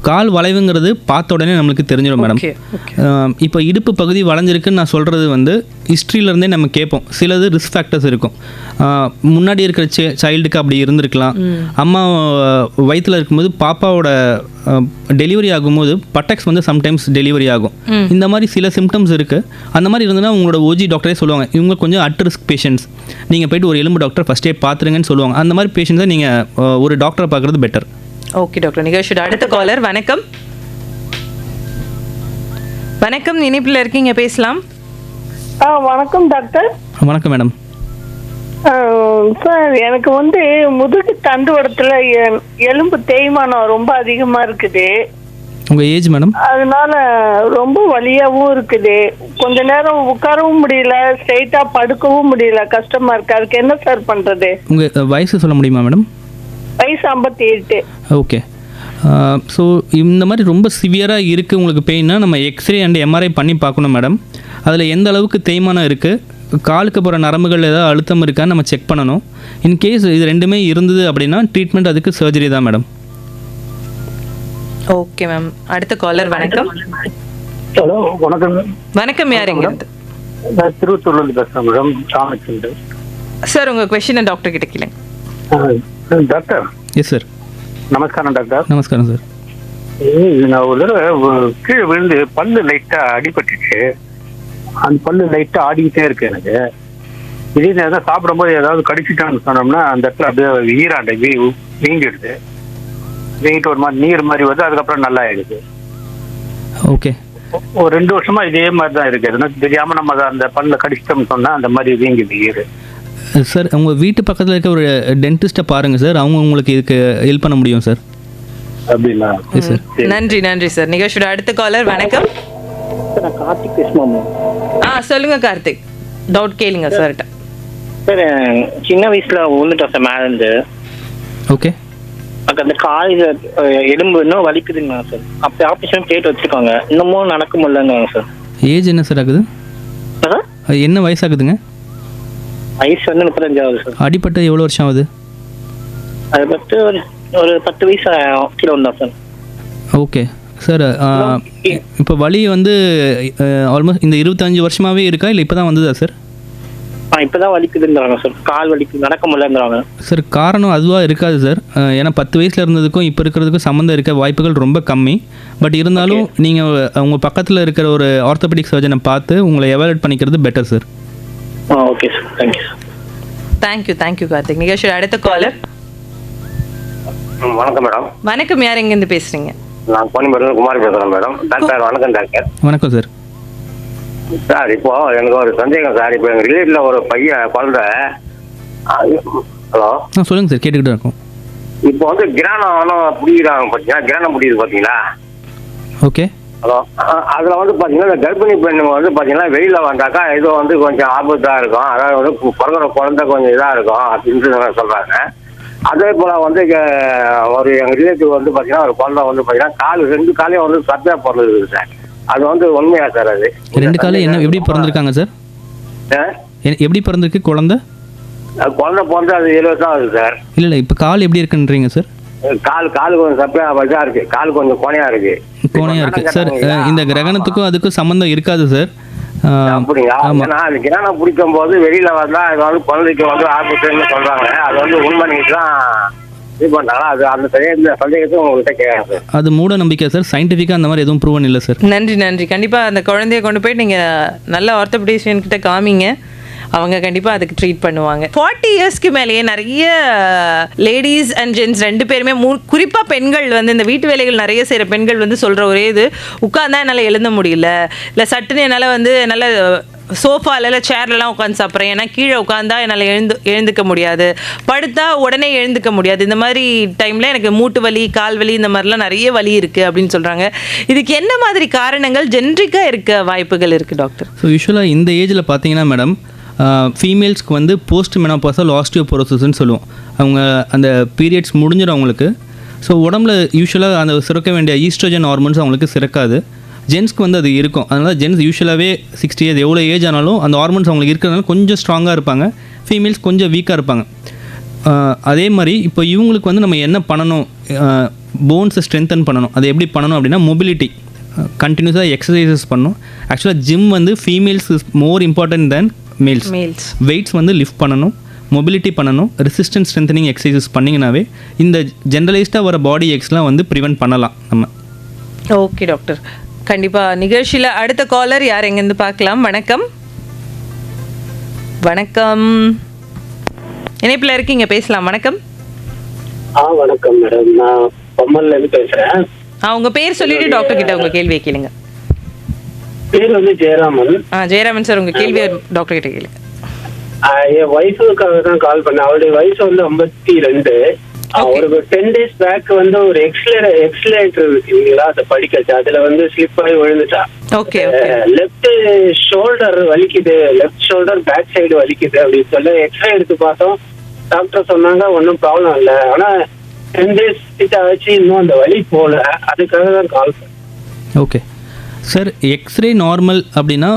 கால் வளைவுங்கிறது பார்த்த உடனே நம்மளுக்கு தெரிஞ்சிடும் மேடம். இப்போ இடுப்பு பகுதி வளைஞ்சிருக்குன்னு நான் சொல்கிறது வந்து ஹிஸ்ட்ரியிலேருந்தே நம்ம கேட்போம். சிலது ரிஸ்க் ஃபேக்டர்ஸ் இருக்கும். முன்னாடி இருக்கிற சைல்டுக்கு அப்படி இருந்திருக்கலாம். அம்மா வயிற்றில் இருக்கும்போது பாப்பாவோட டெலிவரி ஆகும்போது பட்டக்ஸ் வந்து சம்டைம்ஸ் டெலிவரி ஆகும். இந்த மாதிரி சில சிம்டம்ஸ் இருக்குது. அந்த மாதிரி இருந்ததுன்னா உங்களோட ஓஜி டாக்டரே சொல்லுவாங்க, இவங்க கொஞ்சம் அட் ரிஸ்க் பேஷண்ட்ஸ், நீங்கள் போய்ட்டு ஒரு எலும்பு டாக்டர் ஃபஸ்ட்டே பார்த்துருங்கன்னு சொல்லுவாங்க. அந்த மாதிரி பேஷண்ட்ஸை நீங்கள் ஒரு டாக்டரை பார்க்குறது பெட்டர். Okay doctor. நிகழ்ச்சியோட அடுத்த காலர். வணக்கம். வணக்கம், இணைப்பில் இருக்கீங்க, பேசலாம். வணக்கம் டாக்டர். வணக்கம் மேடம். சார், எனக்கு வந்து முதுகு தண்டுவடத்துல எலும்பு தேய்மானம் ரொம்ப அதிகமா இருக்குது. உங்கள் ஏஜ் மேடம்? அதனால ரொம்ப வலியாவும் இருக்குது. கொஞ்ச நேரம் உட்காரவும் முடியல, ஸ்ட்ரைட்டா படுக்கவும் முடியல, கஷ்டமா இருக்கு. அதுக்கு என்ன சார் பண்றது? உங்கள் வயசு சொல்ல முடியுமா மேடம்? வயசு 58. ஓகே. ஸோ இந்த மாதிரி ரொம்ப சிவியராக இருக்குது உங்களுக்கு பெயின்னா நம்ம எக்ஸ்ரே அண்ட் எம்ஆர்ஐ பண்ணி பார்க்கணும் மேடம். அதில் எந்த அளவுக்கு தேய்மானம் இருக்குது, காலுக்கு போகிற நரம்புகள் ஏதாவது அழுத்தம் இருக்கான்னு நம்ம செக் பண்ணணும். இன்கேஸ் இது ரெண்டுமே இருந்தது அப்படின்னா ட்ரீட்மெண்ட் அதுக்கு சர்ஜரி தான் மேடம். Okay ma'am. அடுத்த காலர். வணக்கம். ஹலோ, வணக்கம். வணக்கம், யார் எங்கிருந்து? நான் திருவத்தூர்லேருந்து பேசுகிறேன் மேடம், ராமச்சந்திரன். சார், உங்கள் கொஸ்டினை டாக்டர் கிட்ட கேளுங்க. டாக்டர். Yes sir. நமஸ்காரம் டாக்டர். நமஸ்காரம் சார். நான் ஒரு தடவை கீழே விழுந்து பல்லு லைட்டாக அடிபட்டுச்சு. அந்த பல்லு லைட்டாக ஆடிக்கிட்டே இருக்கு எனக்கு. திடீர்னு எதாவது சாப்பிடும்போது ஏதாவது கடிச்சிட்டான்னு சொன்னோம்னா அந்த இடத்துல அப்படியே ஈராண்டை வீங்கிடுது. வீங்கிட்டு ஒரு மாதிரி நீர் மாதிரி வருது. அதுக்கப்புறம் நல்லா ஆயிடுது. ஓகே. ஒரு 2 வருஷமா இதே மாதிரி தான் இருக்கு. அதனால தெரியாமல் நம்ம அந்த பல்ல கடிச்சிட்டோம்னு சொன்னால் அந்த மாதிரி வீங்குது ஈரு. சார், உங்கள் வீட்டு பக்கத்தில் இருக்க ஒரு டென்டிஸ்ட்டை பாருங்கள் சார், அவங்க உங்களுக்கு இதுக்கு ஹெல்ப் பண்ண முடியும் சார். அப்படிங்களா? சார், நன்றி நன்றி சார். நிகழ்ச்சியோட அடுத்த காலர். வணக்கம். கார்த்திக் பேசுமாமா? சொல்லுங்க கார்த்திக், டவுட் கேளுங்க சார்கிட்ட. சார், சின்ன வயசுல விழுந்துட்டோம் சார் மேல இருந்து. ஓகே. அந்த காலில் எலும்பு இன்னும் வலிக்குதுங்க சார். அப்போ ஆப்ரேஷன் டேட் வச்சிருக்காங்க, இன்னமும் நடக்க முடியலங்க சார். ஏஜ் என்ன சார் ஆகுது? என்ன வயசாகுதுங்க? வயசு வந்து 35 ஆகுது சார். அடிப்பட்டு எவ்வளோ வருஷம் ஆகுது? அதை பற்றி ஒரு 10 வயசு கீழே வந்தோம் சார். Okay sir. இப்போ வலி வந்து ஆல்மோஸ்ட் இந்த 25 வருஷமாகவே இருக்கா, இல்லை இப்போ தான் வந்ததா சார்? இப்போதான் வலிக்குதுங்கிறாங்க சார். கால் வலிக்கு, நடக்க முடியலங்கிறாங்க சார். காரணம் அதுவாக இருக்காது சார். ஏன்னா 10 வயசில் இருந்ததுக்கும் இப்போ இருக்கிறதுக்கும் சம்மந்தம் இருக்க வாய்ப்புகள் ரொம்ப கம்மி. பட் இருந்தாலும் நீங்கள் உங்கள் பக்கத்தில் இருக்கிற ஒரு ஆர்த்தோபெடிக் சர்ஜனை பார்த்து உங்களை எவாலுவேட் பண்ணிக்கிறது better sir. Okay sir, thank you sir. Thank you Karthik. நிகழ்ச்சியோட அடுத்த காலர். வணக்கம் மேடம். வணக்கம், யார் எங்கேருந்து பேசுறீங்க? நான் கோயம்பேடு குமார் பேசுகிறேன் மேடம். டாக்டர் வணக்கம் டாக்டர். வணக்கம் சார். சார் இப்போ எனக்கு ஒரு சந்தேகம் சார். இப்போ எங்கள் ரிலேட்டிவ்ல ஒரு பையன் குழந்தை. ஹலோ சொல்லுங்கள் சார், கேட்டுக்கிட்டு இருக்கோம். இப்போ வந்து கிரானம் பிடிக்கிறாங்க பார்த்தீங்களா, கிரானம் பிடிக்குது பார்த்தீங்களா? ஓகே. ஹலோ, அதில் வந்து பார்த்தீங்கன்னா இந்த கர்ப்பிணி பெண்ணுங்க வந்து பார்த்தீங்கன்னா வெளியில் வந்தாக்கா ஏதோ வந்து கொஞ்சம் ஆபத்தாக இருக்கும், அதாவது வந்து பிறகுற குழந்தை கொஞ்சம் இதாக இருக்கும் அப்படின்ட்டு சொல்கிறாங்க. அதே போல் வந்து ஒரு எங்கள் ரிலேட்டிவ் வந்து பார்த்தீங்கன்னா ஒரு குழந்தை வந்து பார்த்தீங்கன்னா ரெண்டு காலையும் வந்து சத்தையாக பிறந்துருக்குது சார். அது வந்து உண்மையா சார்? அது 2 காலம் என்ன எப்படி பிறந்திருக்காங்க சார்? எப்படி பிறந்திருக்கு குழந்தை? குழந்தை பிறந்து அது 7 வருஷம் ஆகுது சார். இல்லை இப்போ கால் எப்படி இருக்குன்றீங்க சார்? கால் கொஞ்சம் சப்பையா வச்சா இருக்கு, கால் கொஞ்சம் கோணையா இருக்கு. கோணையா இருக்கு சார். இந்த கிரகணத்துக்கும் அதுக்கும் சம்மந்தம் இருக்காது சார். அப்படிங்களா? ஏன்னா அது கிரகணம் பிடிக்கும் போது வெளியில வந்தா அது வந்து குழந்தைக்கு வந்து ஆபத்துன்னு சொல்றாங்க. அது வந்து உண்மை தான் இது பண்ணாங்களா? அது அந்த சந்தேகத்தை உங்கள்கிட்ட கேட்கறேன் சார். அது மூட நம்பிக்கை சார். சயின்டிஃபிக்காக அந்த மாதிரி எதுவும் ப்ரூவன் இல்லை சார். நன்றி. கண்டிப்பாக அந்த குழந்தைய கொண்டு போய் நீங்கள் நல்ல ஆர்த்தோபெடிஷியன் கிட்ட காமிங்க, அவங்க கண்டிப்பாக அதுக்கு ட்ரீட் பண்ணுவாங்க. 40 இயர்ஸ்க்கு மேலேயே நிறைய லேடிஸ் அண்ட் ஜென்ட்ஸ் 2 பேருமே குறிப்பாக பெண்கள் வந்து இந்த வீட்டு வேலைகள் நிறைய செய்கிற பெண்கள் வந்து சொல்கிற ஒரே இது, உட்காந்தா என்னால் எழுத முடியல, இல்லை சட்டுன்னு என்னால் வந்து நல்ல சோஃபாவில் இல்லை சேர்லலாம் உட்காந்து சாப்பிட்றேன், ஏன்னா கீழே உட்காந்தா என்னால் எழுந்துக்க முடியாது, படுத்தா உடனே எழுந்துக்க முடியாது, இந்த மாதிரி டைமில் எனக்கு மூட்டு வலி, கால் வலி, இந்த மாதிரிலாம் நிறைய வலி இருக்குது அப்படின்னு சொல்கிறாங்க. இதுக்கு என்ன மாதிரி காரணங்கள் ஜென்ரிக்காக இருக்க வாய்ப்புகள் இருக்குது டாக்டர்? ஸோ யூஸ்வலாக இந்த ஏஜில் பார்த்தீங்கன்னா மேடம், ஃபீமேல்ஸ்க்கு வந்து போஸ்ட் மெனோபாசல் ஆஸ்டியோபோரோசிஸ்ன்னு சொல்லுவோம். அவங்க அந்த பீரியட்ஸ் முடிஞ்சிடும் அவங்களுக்கு. ஸோ உடம்புல யூஸ்வலாக அந்த சுரக்க வேண்டிய ஈஸ்ட்ரோஜன் ஹார்மோன்ஸ் அவங்களுக்கு சுரக்காது. ஜென்ஸ்க்கு வந்து அது இருக்கும். அதனால் ஜென்ஸ் யூஸ்வலாகவே 60 இயர்ஸ் எவ்வளோ ஏஜ் ஆனாலும் அந்த ஹார்மோன்ஸ் அவங்களுக்கு இருக்கிறதுனால கொஞ்சம் ஸ்ட்ராங்காக இருப்பாங்க. ஃபீமேல்ஸ் கொஞ்சம் வீக்காக இருப்பாங்க. அதே மாதிரி இப்போ இவங்களுக்கு வந்து நம்ம என்ன பண்ணணும், போன்ஸை ஸ்ட்ரென்தன் பண்ணணும். அதை எப்படி பண்ணணும் அப்படின்னா மொபிலிட்டி, கண்டினியூஸாக எக்ஸசைசஸ் பண்ணணும். ஆக்சுவலாக ஜிம் வந்து females is more important than males. Weights வந்து லிஃப்ட் பண்ணணும், மொபிலிட்டி பண்ணணும், ரெசிஸ்டன்ஸ் ஸ்ட்ரென்தனிங் எக்ஸசைசஸ் பண்ணிங்கனாவே இந்த ஜென்ரலைஸ்டாக வர பாடி எக்ஸ்லாம் வந்து ப்ரிவென்ட் பண்ணலாம் நம்ம. ஓகே டாக்டர், கண்டிப்பாக நிகழ்ச்சியில் அடுத்த காலர் யார் எங்கேருந்து பார்க்கலாம். வணக்கம். இணைப்பில் இருக்கீங்க, பேசலாம். வணக்கம். வணக்கம் மேடம், நான் பம்மல்ல இருந்து பேசுறேன். உங்க பேர் சொல்லிட்டு டாக்டர் கிட்ட உங்க கேள்வியை கேளுங்க. பேர் வந்து ஜெயராமன். ஜெயராமன் சார், உங்க கேள்வியை டாக்டர் கிட்ட கேளுங்க. என் ஒய்ஃபுக்காக தான் கால் பண்ணேன். அவருடைய வயசு வந்து 52. ஒரு 10 days பேக் வந்து ஒரு எக்ஸலேட்டர் இருக்குங்களா, அதை படிக்கச்சு, அதுல வந்து ஸ்லிப் ஆகி விழுந்துட்டா. லெஃப்ட் ஷோல்டர் வலிக்குது, லெஃப்ட் ஷோல்டர் பேக் சைடு வலிக்குது அப்படின்னு சொல்லி எக்ஸ்ரே எடுத்து பார்த்தோம். டாக்டர் சொன்னாங்க ஒன்றும் ப்ராப்ளம் இல்லை, ஆனா 10 days கிட்ட ஆச்சு, இன்னும் அந்த வலி போல. அதுக்காக தான் கால் பண்ணேன். ஓகே சார், எக்ஸ்ரே நார்மல் அப்படின்னா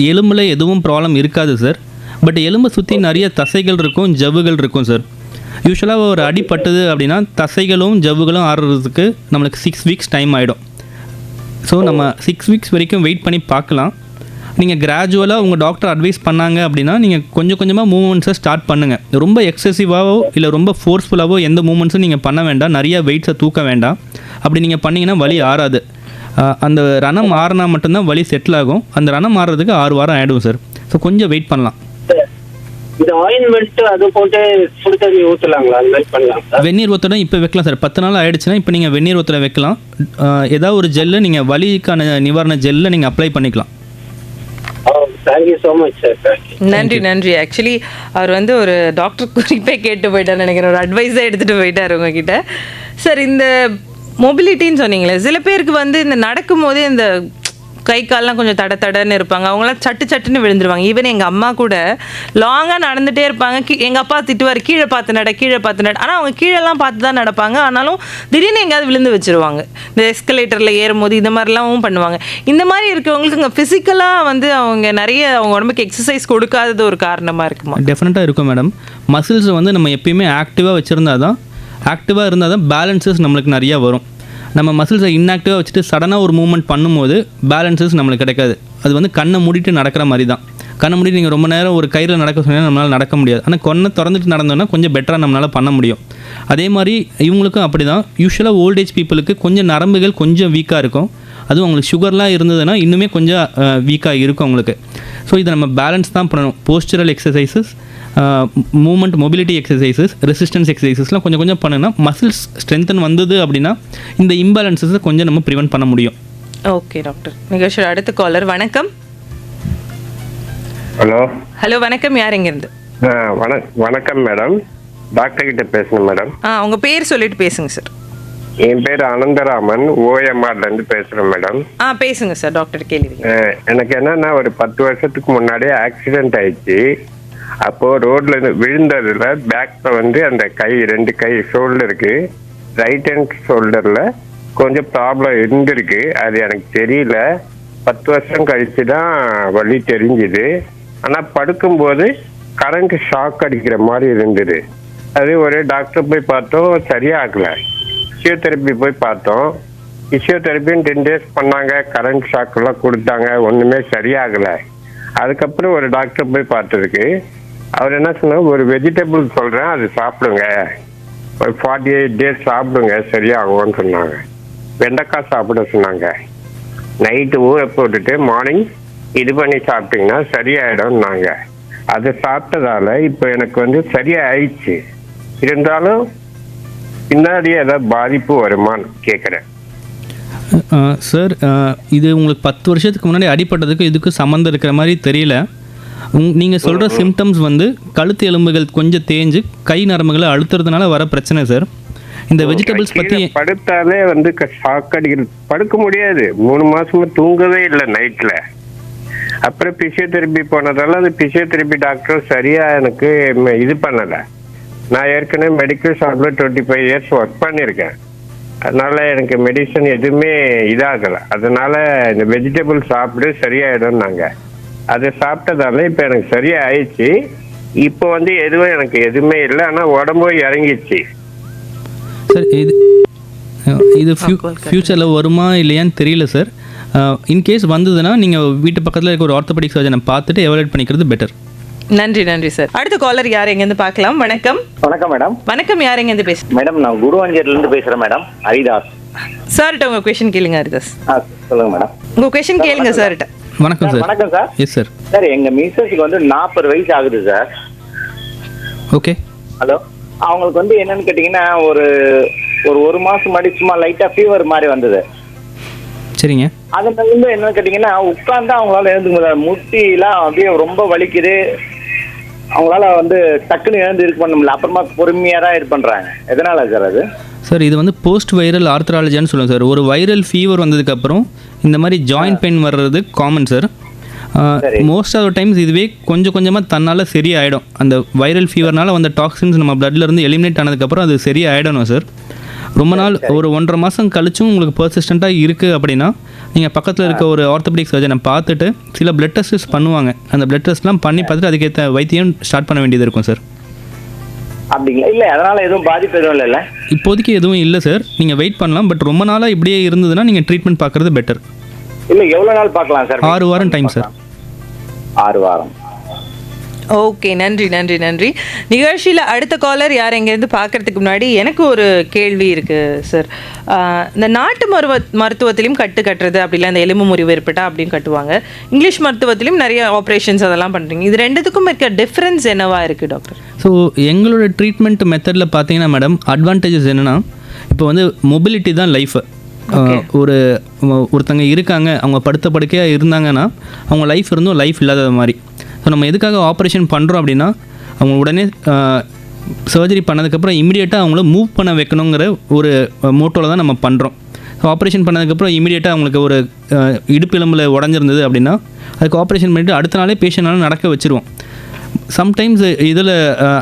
எலும்பில் எதுவும் ப்ராப்ளம் இருக்காது சார். பட் எலும்பை சுற்றி நிறைய தசைகள் இருக்கும், ஜவ்வுகள் இருக்கும் சார். யூஸ்வலாக ஒரு அடிப்பட்டது அப்படின்னா தசைகளும் ஜவ்வுகளும் ஆடுறதுக்கு நம்மளுக்கு 6 weeks டைம் ஆகிடும். ஸோ நம்ம 6 weeks வரைக்கும் வெயிட் பண்ணி பார்க்கலாம். நீங்கள் கிராஜுவலாக உங்கள் டாக்டர் அட்வைஸ் பண்ணாங்க அப்படின்னா நீங்கள் கொஞ்சம் கொஞ்சமாக மூமெண்ட்ஸை ஸ்டார்ட் பண்ணுங்கள். ரொம்ப எக்ஸசிவாகவோ இல்லை ரொம்ப ஃபோர்ஸ்ஃபுல்லாகவோ எந்த மூமெண்ட்ஸும் நீங்கள் பண்ண வேண்டாம். நிறைய வெயிட்ஸை தூக்க வேண்டாம். அப்படி நீங்கள் பண்ணிங்கன்னா வலி ஆறாது. அந்த ரணம் ஆறினா மட்டும்தான் வலி செட்டில் ஆகும். அந்த ரணம் ஆறுறதுக்கு 6 வாரம் ஆகிடும் சார். ஸோ கொஞ்சம் வெயிட் பண்ணலாம். இந்த ஆயின்மெண்ட் அது போட்டு சுடு தண்ணி ஊற்றலாங்களா, அந்த மாதிரி பண்ணலாம்? வெந்நீர் ஊற்றலாம் இப்போ வைக்கலாம் சார். 10 நாள் ஆகிடுச்சுன்னா இப்போ நீங்கள் வெந்நீர் ஊற்றல வைக்கலாம். ஏதாவது ஒரு ஜெல்லு நீங்கள் வலிக்கான நிவாரண ஜெல்லை நீங்கள் அப்ளை பண்ணிக்கலாம். Thank you so much sir. நன்றி. ஆக்சுவலி அவர் வந்து ஒரு டாக்டர் குறிப்பே கேட்டு போயிட்டார் நினைக்கிறேன், ஒரு அட்வைஸாக எடுத்துகிட்டு போயிட்டார் உங்ககிட்ட. சார், இந்த மொபிலிட்டின்னு சொன்னீங்களே, சில பேருக்கு வந்து இந்த நடக்கும் போதே இந்த கை கால்லாம் கொஞ்சம் தடன்னு இருப்பாங்க, அவங்களாம் சட்டுன்னு விழுந்துருவாங்க. ஈவன் எங்கள் அம்மா கூட லாங்காக நடந்துகிட்டே இருப்பாங்க. எங்கள் அப்பா திட்டுவார், கீழே பார்த்து நட. ஆனால் அவங்க கீழெல்லாம் பார்த்து தான் நடப்பாங்க. ஆனாலும் திடீர்னு எங்கேயாவது விழுந்து வச்சுருவாங்க. இந்த எஸ்கலேட்டரில் ஏறும்போது இந்த மாதிரிலாம் பண்ணுவாங்க. இந்த மாதிரி இருக்கவங்களுக்கு இங்கே ஃபிசிக்கலாக வந்து அவங்க நிறைய அவங்க உடம்புக்கு எக்ஸசைஸ் கொடுக்காதது ஒரு காரணமாக இருக்குமா? டெஃபினட்டாக இருக்கும் மேடம். மசில்ஸை வந்து நம்ம எப்பயுமே ஆக்டிவாக இருந்தால் தான் பேலன்சஸ் நம்மளுக்கு நிறையா வரும். நம்ம மசில்ஸை இன்ஆக்டிவாக வச்சுட்டு சடனாக ஒரு மூவ்மெண்ட் பண்ணும்போது பேலன்சஸ் நம்மளுக்கு கிடைக்காது. அது வந்து கண்ணை மூடிட்டு நடக்கிற மாதிரி தான். கண்ணை மூடிட்டு நீங்கள் ரொம்ப நேரம் ஒரு கயிறில் நடக்க சொன்னால் நம்மளால் நடக்க முடியாது. ஆனால் கண்ணை திறந்துட்டு நடந்தோன்னா கொஞ்சம் பெட்டராக நம்மளால் பண்ண முடியும். அதே மாதிரி இவங்களுக்கும் அப்படி தான். யூஸ்வலாக ஓல்டேஜ் பீப்புளுக்கு கொஞ்சம் நரம்புகள் கொஞ்சம் வீக்காக இருக்கும். அதுவும் அவங்களுக்கு சுகர்லாம் இருந்ததுன்னா இன்னுமே கொஞ்சம் வீக்காக இருக்கும் அவங்களுக்கு. ஸோ இதை நம்ம பேலன்ஸ் தான் பண்ணணும். Postural exercises, movement mobility exercises, resistance எக்ஸசைசஸ்லாம் கொஞ்சம் பண்ணுன்னா மசில்ஸ் ஸ்ட்ரென்தன் வந்தது அப்படின்னா இந்த இம்பேலன்சஸை கொஞ்சம் நம்ம ப்ரிவென்ட் பண்ண முடியும். Okay doctor. நிகழ்ச்சியோட அடுத்த காலர். வணக்கம். ஹலோ. ஹலோ வணக்கம், யார் எங்கேருந்து? வணக்கம் மேடம். டாக்டர் கிட்ட பேசணும் மேடம். உங்கள் பேர் சொல்லிட்டு பேசுங்க சார். என் பேர் அனந்தராமன், ஓஎம்ஆர்லேருந்து பேசுகிறேன் மேடம். பேசுங்க சார், டாக்டர் கேள்வி. எனக்கு என்னன்னா, ஒரு 10 வருஷத்துக்கு முன்னாடியே ஆக்சிடென்ட் ஆயிடுச்சு. அப்போது ரோட்ல விழுந்ததில் பேக்கில் வந்து அந்த கை 2 கை ஷோல்டருக்கு ரைட் ஹேண்ட் ஷோல்டரில் கொஞ்சம் ப்ராப்ளம் இருந்திருக்கு. அது எனக்கு தெரியல. 10 வருஷம் கழிச்சு தான் வலி தெரிஞ்சுது. ஆனால் படுக்கும்போது கரண்ட் ஷாக் அடிக்கிற மாதிரி இருந்தது. அது ஒரு டாக்டர் போய் பார்த்தோம், சரியாகலை. ஃபிசியோதெரப்பி போய் பார்த்தோம். ஃபிசியோதெரப்பின்னு 10 டேஸ் பண்ணாங்க, கரண்ட் ஷாக்கெல்லாம் கொடுத்தாங்க, ஒன்றுமே சரியாகலை. அதுக்கப்புறம் ஒரு டாக்டர் போய் பார்த்ததுக்கு அவர் என்ன சொன்னார், ஒரு வெஜிடபிள் சொல்கிறேன், அது சாப்பிடுங்க, ஒரு 48 டேஸ் சாப்பிடுங்க, சரியாகும்னு சொன்னாங்க. வெண்டைக்காய் சாப்பிட சொன்னாங்க. நைட்டு ஊற போட்டுட்டு மார்னிங் இது பண்ணி சாப்பிட்டீங்கன்னா சரியாயிடும்னாங்க. அதை சாப்பிட்டதால இப்போ எனக்கு வந்து சரியாயிடுச்சு. இருந்தாலும் பின்னாடி ஏதாவது பாதிப்பு வருமான்னு கேட்குறேன். சார், இது உங்களுக்கு 10 வருஷத்துக்கு முன்னாடி அடிப்பட்டதுக்கு இதுக்கு சம்மந்தம் இருக்கிற மாதிரி தெரியல. நீங்கள் சொல்கிற சிம்டம்ஸ் வந்து கழுத்து எலும்புகள் கொஞ்சம் தேஞ்சு கை நரம்புகளை அழுத்துறதுனால வர பிரச்சனை சார். இந்த வெஜிடபிள்ஸ் பற்றி படுத்தாலே வந்து ஷாக் அடிக்கிறது, படுக்க முடியாது. 3 மாசமா தூங்கவே இல்லை நைட்டில். அப்புறம் பிசியோதெரப்பி போனதால அந்த பிசியோதெரப்பி டாக்டர் சரியாக எனக்கு இது பண்ணலை. நான் ஏற்கனவே மெடிக்கல் ஷாப்பில் 25 இயர்ஸ் ஒர்க் பண்ணியிருக்கேன். அதனால எனக்கு மெடிசன் எதுவுமே இதாகலை. அதனால இந்த வெஜிடபிள் சாப்பிட்டு சரியாயிடும்னாங்க. அதை சாப்பிட்டதால இப்போ எனக்கு சரியாயிடுச்சு. இப்போ வந்து எதுவும் எனக்கு எதுவுமே இல்லை, ஆனால் உடம்பும் இறங்கிடுச்சு. சார், இது ஃப்யூச்சரில் வருமா இல்லையான்னு தெரியல சார். இன்கேஸ் வந்ததுன்னா நீங்கள் வீட்டு பக்கத்தில் இருக்க ஒரு ஆர்த்தோபெடிக் சர்ஜனை பார்த்துட்டு எவாலுவேட் பண்ணிக்கிறது பெட்டர். நன்றி நன்றி சார். அடுத்த காலர் யார் எங்கேருந்து பார்க்கலாம். வணக்கம். வணக்கம் மேடம். வணக்கம், யார் எங்கேருந்து பேசுறீங்க? மேடம், நான் குருவாஞ்சேரியிலேருந்து பேசுகிறேன் மேடம். ஹரிதாஸ் சார்கிட்ட உங்கள் கொஷின் கேளுங்க. ஹரிதாஸ், சொல்லுங்க மேடம். உங்கள் கொஷின் கேளுங்க சார்கிட்ட. வணக்கம் சார். வணக்கம் சார். Yes sir. சார், எங்கள் மிஸ்ஸஸுக்கு வந்து 40 வயசு ஆகுது சார். ஓகே. ஹலோ. அவங்களுக்கு வந்து என்னன்னு கேட்டிங்கன்னா, ஒரு மாதம் முன்னாடி சும்மா லைட்டாக ஃபீவர் மாதிரி வந்தது. சரிங்க. அதுல வந்து என்னன்னு கேட்டிங்கன்னா, உட்கார்ந்து அவங்களால எழுந்து முடியாது. முட்டிலாம் அப்படியே ரொம்ப வலிக்குது. அவங்களால வந்து டக்குன்னு எழுந்து இது பண்ண முடியல. அப்புறமா பொறுமையாக தான் இது பண்ணுறாங்க. எதனால சார் அது? சார், இது வந்து போஸ்ட் வைரல் ஆர்த்ராலஜின்னு சொல்லுவோம் சார். ஒரு வைரல் ஃபீவர் வந்ததுக்கப்புறம் இந்த மாதிரி ஜாயிண்ட் பெயின் வர்றது common sir. Most of the times இதுவே கொஞ்சம் கொஞ்சமாக தன்னால் சரியாயிடும். அந்த வைரல் ஃபீவர்னால வந்த டாக்ஸின்ஸ் நம்ம பிளட்லேருந்து எலிமினேட் ஆனதுக்கப்புறம் அது சரியாயிடணும் சார். ரொம்ப நாள் ஒரு 1.5 மாதம் கழிச்சும் உங்களுக்கு பர்சிஸ்டண்ட்டாக இருக்குது அப்படின்னா நீங்கள் பக்கத்தில் இருக்க ஒரு ஆர்த்தோபெடிக் சர்ஜனை பார்த்துட்டு சில பிளட் டெஸ்ட் பண்ணுவாங்க. அந்த பிளட் டெஸ்ட்லாம் பண்ணி பார்த்துட்டு அதுக்கேற்ற வைத்தியம் ஸ்டார்ட் பண்ண வேண்டியது இருக்கும் சார். அப்படிங்களா? இல்லை, அதனால் எதுவும் பாதிப்பு எதுவும் இல்லைல்ல? இப்போதைக்கு எதுவும் இல்லை சார். நீங்கள் வெயிட் பண்ணலாம். பட் ரொம்ப நாளாக இப்படியே இருந்ததுன்னா நீங்கள் ட்ரீட்மெண்ட் பார்க்குறது பெட்டர். இல்லை, எவ்வளோ நாள் பார்க்கலாம் சார்? 6 வாரம் டைம் சார். 6 வாரம். ஓகே, நன்றி நன்றி நன்றி. நிகழ்ச்சியில் அடுத்த காலர் யார் எங்கேருந்து பார்க்கறதுக்கு முன்னாடி எனக்கு ஒரு கேள்வி இருக்குது சார். இந்த நாட்டு மருத்துவத்திலையும் கட்டுறது அப்படிலாம் இந்த எலும்பு முறிவு ஏற்பட்டா அப்படின்னு கட்டுவாங்க. இங்கிலீஷ் மருத்துவத்திலையும் நிறைய ஆப்ரேஷன்ஸ் அதெல்லாம் பண்ணுறீங்க. இது ரெண்டுத்துக்கும் இருக்க டிஃப்ரென்ஸ் என்னவா இருக்குது டாக்டர்? ஸோ எங்களோட ட்ரீட்மெண்ட் மெத்தடில் பார்த்தீங்கன்னா மேடம், அட்வான்டேஜஸ் என்னென்னா, இப்போ வந்து மொபிலிட்டி தான் லைஃபு. ஒருத்தங்க இருக்காங்க, அவங்க படுத்த படுக்கையாக இருந்தாங்கன்னா அவங்க லைஃப் இருந்தும் லைஃப் இல்லாத மாதிரி. ஸோ நம்ம எதுக்காக ஆப்ரேஷன் பண்ணுறோம் அப்படின்னா, அவங்க உடனே சர்ஜரி பண்ணதுக்கப்புறம் இமீடியட்டாக அவங்கள மூவ் பண்ண வைக்கணுங்கிற ஒரு மோட்டோவில் தான் நம்ம பண்ணுறோம். ஸோ ஆப்ரேஷன் பண்ணதுக்கப்புறம் இமீடியட்டாக அவங்களுக்கு ஒரு இடுப்பு எலும்பில் உடஞ்சிருந்தது அப்படின்னா அதுக்கு ஆப்ரேஷன் பண்ணிவிட்டு அடுத்த நாளே பேஷண்ட்னால நடக்க வச்சுருவோம். சம்டைம்ஸ் இதில்